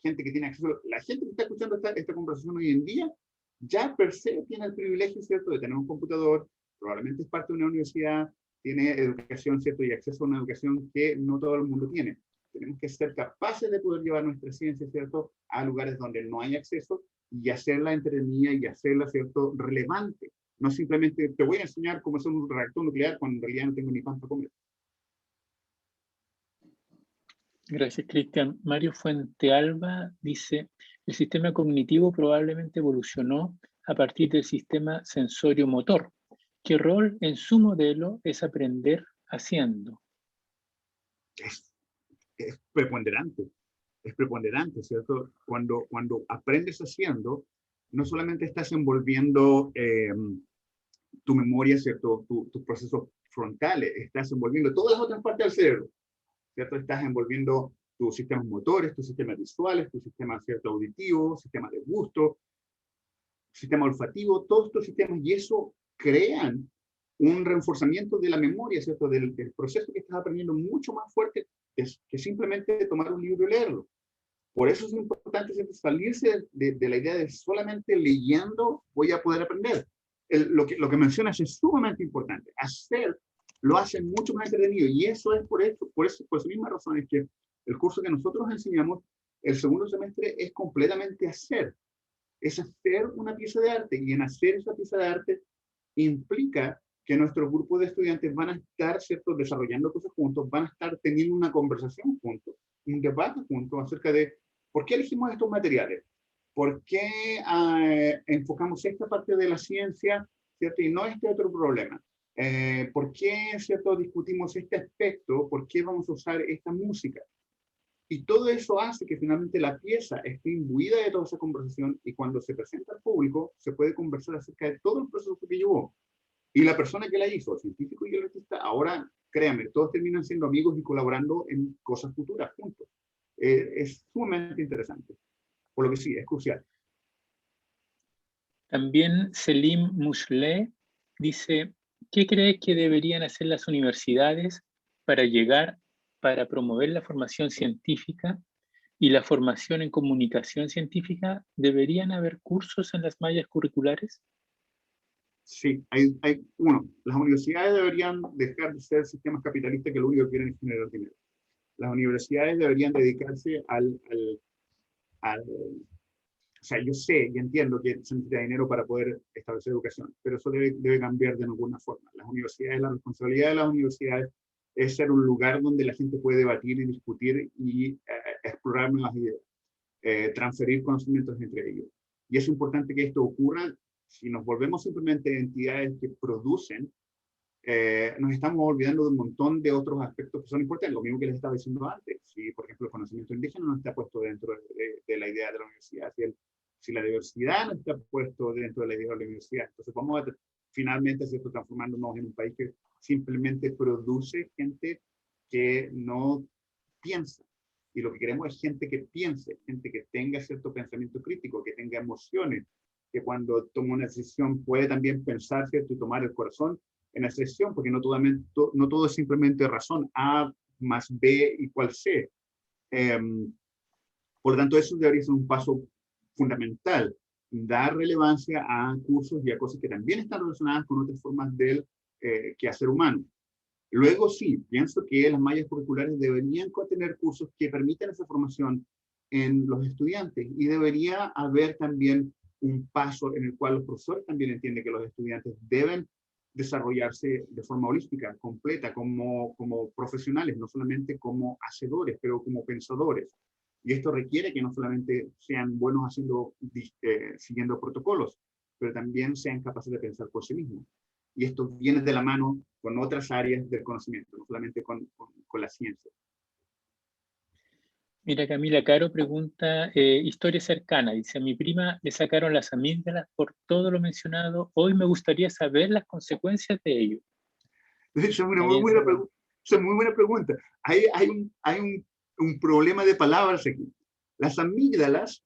gente que tiene acceso. La gente que está escuchando esta conversación hoy en día, ya per se tiene el privilegio, ¿cierto?, de tener un computador, probablemente es parte de una universidad, tiene educación, ¿cierto?, y acceso a una educación que no todo el mundo tiene. Tenemos que ser capaces de poder llevar nuestra ciencia, ¿cierto?, a lugares donde no hay acceso y hacerla entretenida y hacerla, ¿cierto?, relevante. No simplemente te voy a enseñar cómo hacer un reactor nuclear cuando en realidad no tengo ni pan para comer. Gracias, Cristian. Mario Fuentealba dice: el sistema cognitivo probablemente evolucionó a partir del sistema sensorio-motor. ¿Qué rol en su modelo es aprender haciendo? Es preponderante. Es preponderante, ¿cierto? Cuando aprendes haciendo, no solamente estás envolviendo tu memoria, ¿cierto?, tus procesos frontales, estás envolviendo todas las otras partes del cerebro, ¿cierto? Estás envolviendo tus sistemas motores, tus sistemas visuales, tus sistemas, ¿cierto?, auditivos, sistemas de gusto, sistema olfativo, todos estos sistemas, y eso crean un reforzamiento de la memoria, ¿cierto?, del proceso que estás aprendiendo mucho más fuerte que simplemente tomar un libro y leerlo. Por eso es importante, ¿cierto?, salirse de la idea de solamente leyendo voy a poder aprender. Lo que mencionas es sumamente importante. Hacer lo hace mucho más entretenido, y eso es por esa misma razón es que el curso que nosotros enseñamos el segundo semestre es completamente hacer. Es hacer una pieza de arte, y en hacer esa pieza de arte implica que nuestro grupo de estudiantes van a estar, ¿cierto?, desarrollando cosas juntos, van a estar teniendo una conversación juntos, un debate juntos acerca de por qué elegimos estos materiales, por qué enfocamos esta parte de la ciencia, ¿cierto?, y no este otro problema. ¿Por qué, ¿cierto?, discutimos este aspecto? ¿Por qué vamos a usar esta música? Y todo eso hace que finalmente la pieza esté imbuida de toda esa conversación, y cuando se presenta al público se puede conversar acerca de todo el proceso que llevó. Y la persona que la hizo, el científico y el artista, ahora, créanme, todos terminan siendo amigos y colaborando en cosas futuras juntos. Es sumamente interesante. Por lo que sí, es crucial. También Selim Mushle dice, ¿qué crees que deberían hacer las universidades para promover la formación científica y la formación en comunicación científica? ¿Deberían haber cursos en las mallas curriculares? Sí, las universidades deberían dejar de ser sistemas capitalistas que lo único que quieren es generar dinero. Las universidades deberían dedicarse o sea, yo sé y entiendo que se necesita dinero para poder establecer educación, pero eso debe cambiar de alguna forma. Las universidades, la responsabilidad de las universidades es ser un lugar donde la gente puede debatir y discutir y explorar nuevas ideas, transferir conocimientos entre ellos. Y es importante que esto ocurra. Si nos volvemos simplemente entidades que producen, nos estamos olvidando de un montón de otros aspectos que son importantes, lo mismo que les estaba diciendo antes. Si, por ejemplo, el conocimiento indígena no está puesto dentro de la idea de la universidad, si la diversidad no está puesto dentro de la idea de la universidad, entonces vamos a finalmente, ¿cierto?, transformándonos en un país que simplemente produce gente que no piensa. Y lo que queremos es gente que piense, gente que tenga cierto pensamiento crítico, que tenga emociones, que cuando toma una decisión puede también pensar, ¿cierto?, y tomar el corazón en la decisión, porque no todo es simplemente razón A más B igual C. Por lo tanto, eso debería ser un paso fundamental, dar relevancia a cursos y a cosas que también están relacionadas con otras formas del quehacer humano. Luego sí, pienso que las mallas curriculares deberían contener cursos que permitan esa formación en los estudiantes, y debería haber también un paso en el cual los profesores también entienden que los estudiantes deben desarrollarse de forma holística, completa, como profesionales, no solamente como hacedores, pero como pensadores. Y esto requiere que no solamente sean buenos siguiendo protocolos, pero también sean capaces de pensar por sí mismos. Y esto viene de la mano con otras áreas del conocimiento, no solamente con la ciencia. Mira, Camila Caro pregunta, historia cercana, dice, a mi prima le sacaron las amígdalas por todo lo mencionado, hoy me gustaría saber las consecuencias de ello. Esa es una muy buena pregunta. Hay un problema de palabras aquí. Las amígdalas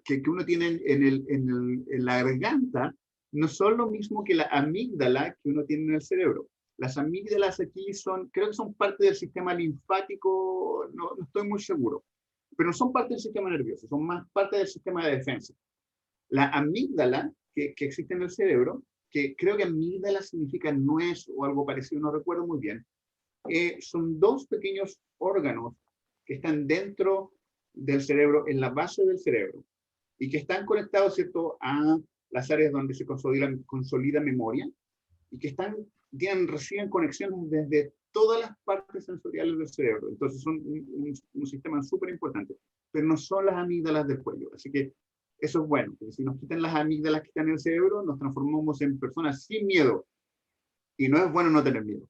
que uno tiene en la garganta no son lo mismo que la amígdala que uno tiene en el cerebro. Las amígdalas aquí creo que son parte del sistema linfático, no estoy muy seguro, pero no son parte del sistema nervioso, son más parte del sistema de defensa. La amígdala que existe en el cerebro, que creo que amígdala significa nuez o algo parecido, no recuerdo muy bien, son dos pequeños órganos que están dentro del cerebro, en la base del cerebro, y que están conectados, ¿cierto?, a las áreas donde se consolida memoria, y que reciben conexiones desde todas las partes sensoriales del cerebro. Entonces son un sistema súper importante, pero no son las amígdalas del cuello. Así que eso es bueno, porque si nos quitan las amígdalas que están en el cerebro, nos transformamos en personas sin miedo. Y no es bueno no tener miedo.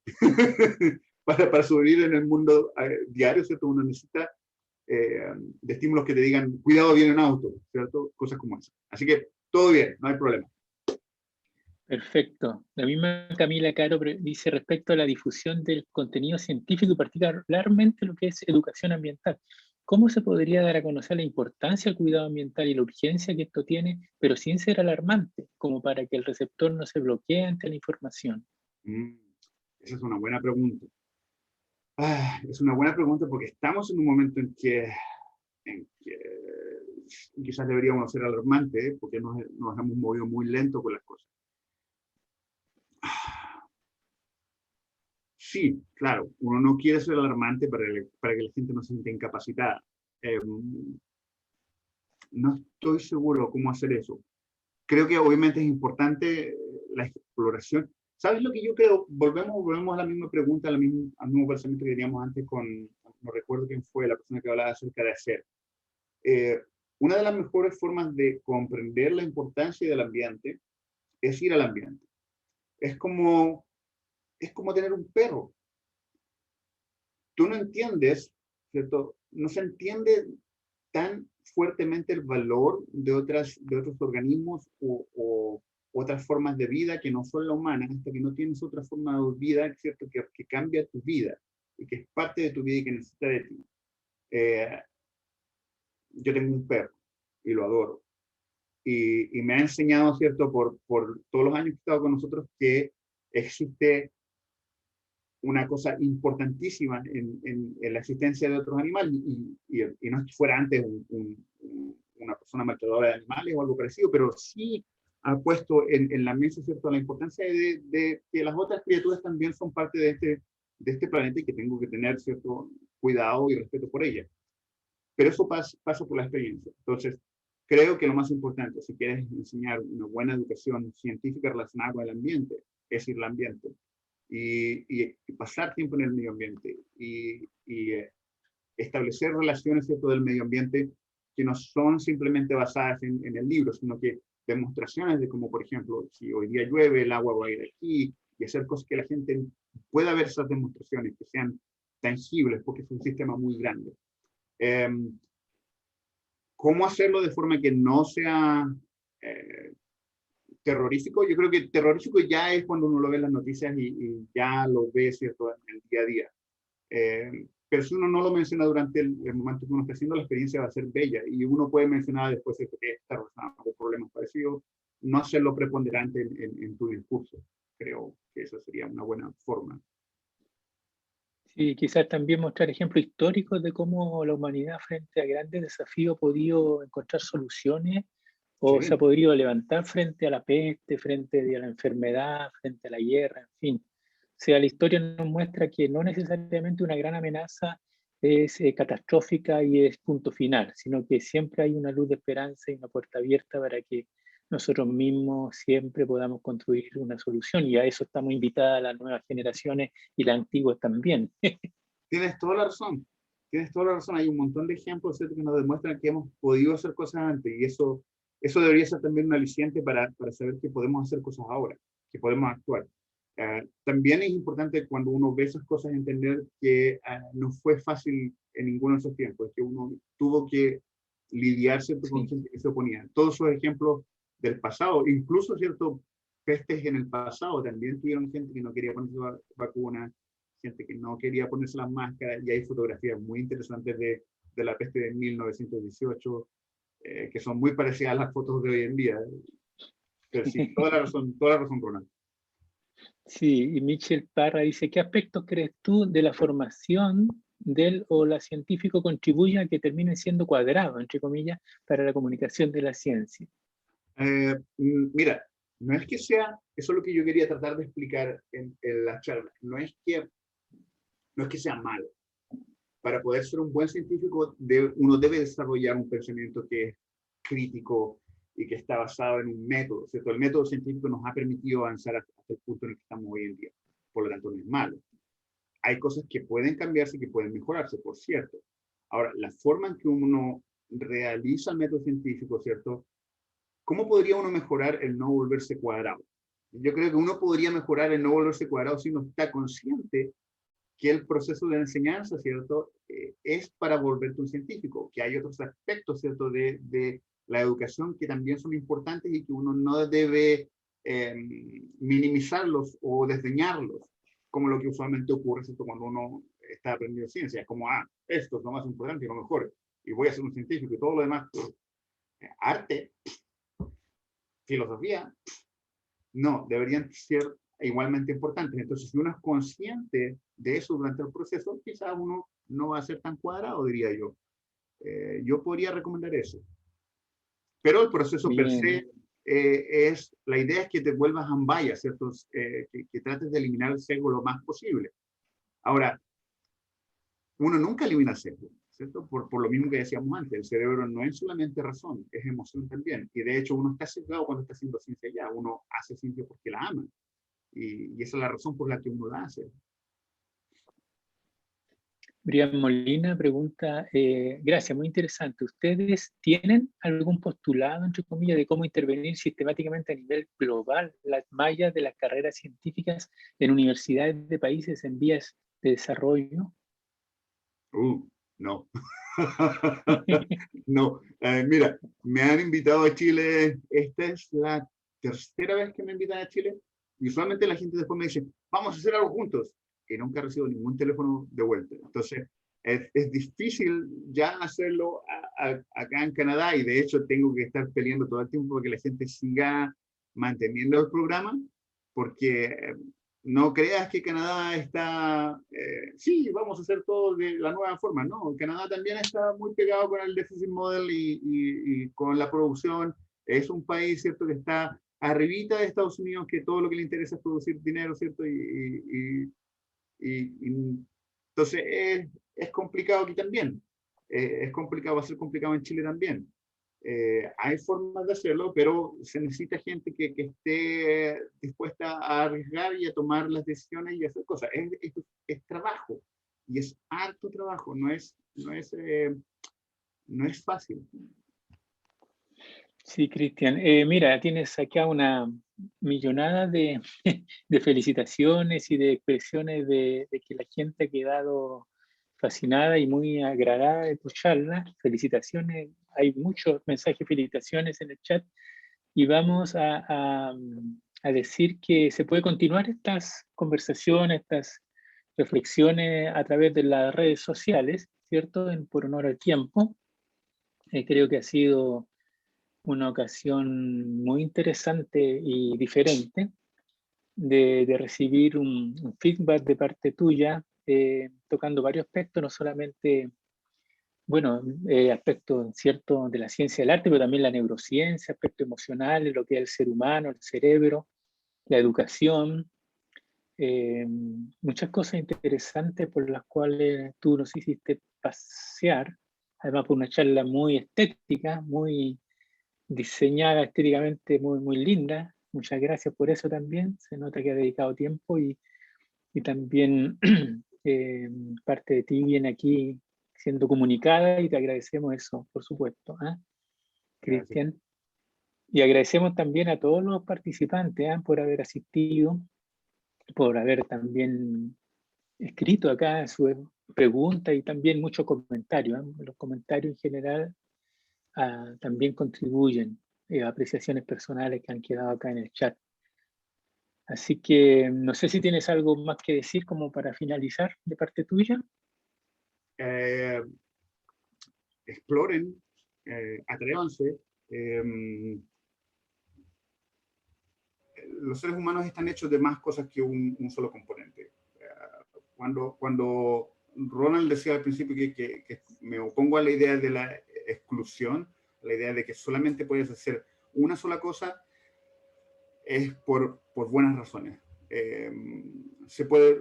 Para sobrevivir en el mundo diario, ¿cierto?, uno necesita de estímulos que te digan, cuidado, viene un auto, ¿cierto? Cosas como esas. Así que todo bien, no hay problema. Perfecto. La misma Camila Caro dice respecto a la difusión del contenido científico y particularmente lo que es educación ambiental. ¿Cómo se podría dar a conocer la importancia del cuidado ambiental y la urgencia que esto tiene, pero sin ser alarmante, como para que el receptor no se bloquee ante la información? Mm, esa es una buena pregunta. Es una buena pregunta porque estamos en un momento en que quizás deberíamos ser alarmantes, porque nos hemos movido muy lento con las cosas. Sí, claro, uno no quiere ser alarmante para que la gente no se sienta incapacitada. No estoy seguro cómo hacer eso. Creo que obviamente es importante la exploración. ¿Sabes lo que yo creo? Volvemos a la misma pregunta, al mismo pensamiento que teníamos antes no recuerdo quién fue la persona que hablaba acerca de hacer. Eh, una de las mejores formas de comprender la importancia del ambiente es ir al ambiente. Es como, es como tener un perro. Tú no entiendes, ¿cierto? No se entiende tan fuertemente el valor de otros organismos o otras formas de vida que no son la humana, hasta que no tienes otra forma de vida, ¿cierto? Que cambia tu vida y que es parte de tu vida y que necesita de ti. Eh, yo tengo un perro y lo adoro. Y me ha enseñado, ¿cierto? Por todos los años que he estado con nosotros, que existe una cosa importantísima en la existencia de otros animales, y no es que fuera antes una persona maltratadora de animales o algo parecido, pero sí ha puesto en la mesa, ¿cierto?, la importancia de que las otras criaturas también son parte de este planeta y que tengo que tener cierto cuidado y respeto por ellas. Pero eso pasa por la experiencia. Entonces, creo que lo más importante, si quieres enseñar una buena educación científica relacionada con el ambiente, es ir al ambiente y pasar tiempo en el medio ambiente y establecer relaciones, ¿cierto?, del medio ambiente que no son simplemente basadas en el libro, sino que demostraciones de cómo, por ejemplo, si hoy día llueve, el agua va a ir aquí, y hacer cosas que la gente pueda ver esas demostraciones, que sean tangibles, porque es un sistema muy grande. ¿Cómo hacerlo de forma que no sea terrorífico? Yo creo que terrorífico ya es cuando uno lo ve en las noticias y ya lo ve, ¿cierto?, en el día a día. Pero si uno no lo menciona durante el momento que uno está haciendo, la experiencia va a ser bella y uno puede mencionar después que está relacionado con problemas parecidos, no hacerlo preponderante en tu discurso. Creo que esa sería una buena forma. Sí, quizás también mostrar ejemplos históricos de cómo la humanidad frente a grandes desafíos ha podido encontrar soluciones o se ha Sí, podido levantar frente a la peste, frente a la enfermedad, frente a la guerra, en fin. O sea, la historia nos muestra que no necesariamente una gran amenaza es catastrófica y es punto final, sino que siempre hay una luz de esperanza y una puerta abierta para que nosotros mismos siempre podamos construir una solución, y a eso estamos invitadas las nuevas generaciones y las antiguas también. tienes toda la razón. Tienes toda la razón. Hay un montón de ejemplos, ¿cierto?, que nos demuestran que hemos podido hacer cosas antes y eso debería ser también un aliciente para saber que podemos hacer cosas ahora, que podemos actuar. También es importante cuando uno ve esas cosas entender que no fue fácil en ninguno de esos tiempos, que uno tuvo que lidiar, ¿cierto?, con Sí. gente que se oponía. Todos esos ejemplos del pasado, incluso, ¿cierto?, pestes en el pasado, también tuvieron gente que no quería ponerse vacunas, gente que no quería ponerse las máscaras, y hay fotografías muy interesantes de la peste de 1918, que son muy parecidas a las fotos de hoy en día. Pero sí, toda la razón, Ronald. Sí, y Michel Parra dice, ¿qué aspectos crees tú de la formación del o la científico contribuye a que termine siendo cuadrado, entre comillas, para la comunicación de la ciencia? Mira, no es que sea, eso es lo que yo quería tratar de explicar en la charla, no es que sea malo. Para poder ser un buen científico, uno debe desarrollar un pensamiento que es crítico y que está basado en un método, ¿cierto? El método científico nos ha permitido avanzar hasta el punto en el que estamos hoy en día. Por lo tanto, no es malo. Hay cosas que pueden cambiarse y que pueden mejorarse, por cierto. Ahora, la forma en que uno realiza el método científico, ¿cierto? ¿Cómo podría uno mejorar el no volverse cuadrado? Yo creo que uno podría mejorar el no volverse cuadrado si uno está consciente que el proceso de enseñanza, ¿cierto?, es para volverte un científico, que hay otros aspectos, ¿cierto?, de la educación que también son importantes y que uno no debe minimizarlos o desdeñarlos, como lo que usualmente ocurre, ¿cierto? Cuando uno está aprendiendo ciencia. Es como, esto es lo más importante y lo mejor, y voy a ser un científico y todo lo demás. Arte, filosofía, no, deberían ser igualmente importantes. Entonces, si uno es consciente de eso durante el proceso, quizás uno no va a ser tan cuadrado, diría yo. Yo podría recomendar eso. Pero el proceso per Bien. se la idea es que te vuelvas ambaya, ¿cierto? Que trates de eliminar el sesgo lo más posible. Ahora, uno nunca elimina el sesgo, ¿cierto? Por lo mismo que decíamos antes, el cerebro no es solamente razón, es emoción también. Y de hecho uno está sesgado cuando está haciendo ciencia ya, uno hace ciencia porque la ama. Y esa es la razón por la que uno la hace. Brian Molina pregunta, gracias, muy interesante. ¿Ustedes tienen algún postulado, entre comillas, de cómo intervenir sistemáticamente a nivel global las mallas de las carreras científicas en universidades de países en vías de desarrollo? No. No. Mira, me han invitado a Chile. Esta es la tercera vez que me invitan a Chile. Y usualmente la gente después me dice, vamos a hacer algo juntos. Y nunca recibo ningún teléfono de vuelta. Entonces, es difícil ya hacerlo acá en Canadá. Y de hecho, tengo que estar peleando todo el tiempo para que la gente siga manteniendo el programa. Porque no creas que Canadá está, sí, vamos a hacer todo de la nueva forma. No, Canadá también está muy pegado con el deficit model y con la producción. Es un país, ¿cierto?, que está arribita de Estados Unidos, que todo lo que le interesa es producir dinero, ¿cierto? Entonces es complicado aquí también. Es complicado, va a ser complicado en Chile también. Hay formas de hacerlo, pero se necesita gente que esté dispuesta a arriesgar y a tomar las decisiones y hacer cosas. Es trabajo, y es harto trabajo, no es fácil. Sí, Cristian. Mira, tienes acá una millonada de, de felicitaciones y de expresiones de que la gente ha quedado fascinada y muy agradada de tu charla. Felicitaciones. Hay muchos mensajes de felicitaciones en el chat y vamos a decir que se puede continuar estas conversaciones, estas reflexiones a través de las redes sociales, ¿cierto? Por honor al tiempo. Creo que ha sido una ocasión muy interesante y diferente de recibir un feedback de parte tuya, tocando varios aspectos, no solamente, bueno, aspectos ciertos de la ciencia del arte, pero también la neurociencia, aspectos emocionales, lo que es el ser humano, el cerebro, la educación, muchas cosas interesantes por las cuales tú nos hiciste pasear, además por una charla muy estética, muy diseñada estéticamente muy, muy linda. Muchas gracias por eso también. Se nota que ha dedicado tiempo y también parte de ti viene aquí siendo comunicada y te agradecemos eso, por supuesto, ¿eh? Gracias. Cristian. Y agradecemos también a todos los participantes por haber asistido, por haber también escrito acá su pregunta y también muchos comentarios. Los comentarios en general también contribuyen, apreciaciones personales que han quedado acá en el chat. Así que no sé si tienes algo más que decir como para finalizar de parte tuya. Exploren, atrévanse. Los seres humanos están hechos de más cosas que un solo componente. Cuando Ronald decía al principio que me opongo a la idea de la exclusión, la idea de que solamente puedes hacer una sola cosa, es por buenas razones. Se puede,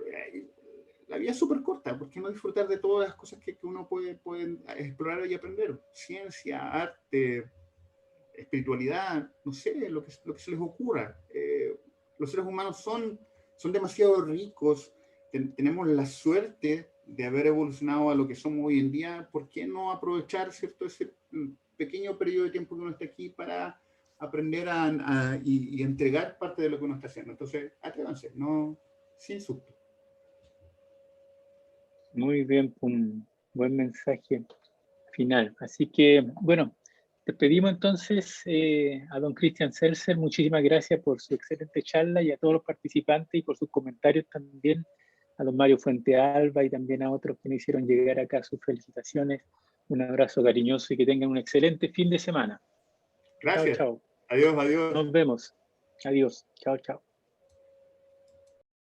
la vida es súper corta, ¿por qué no disfrutar de todas las cosas que uno puede explorar y aprender? Ciencia, arte, espiritualidad, no sé, lo que se les ocurra. Los seres humanos son demasiado ricos, tenemos la suerte de haber evolucionado a lo que somos hoy en día. ¿Por qué no aprovechar, cierto, ese pequeño periodo de tiempo que uno está aquí para aprender y entregar parte de lo que uno está haciendo? Entonces, atrévanse, no, sin susto. Muy bien, un buen mensaje final. Así que, bueno, Despedimos entonces a don Christian Seltzer. Muchísimas gracias por su excelente charla y a todos los participantes y por sus comentarios también. A don Mario Fuentealba y también a otros que me hicieron llegar acá sus felicitaciones. Un abrazo cariñoso y que tengan un excelente fin de semana. Gracias. Chao, chao. Adiós, adiós. Nos vemos. Adiós. Chao, chao.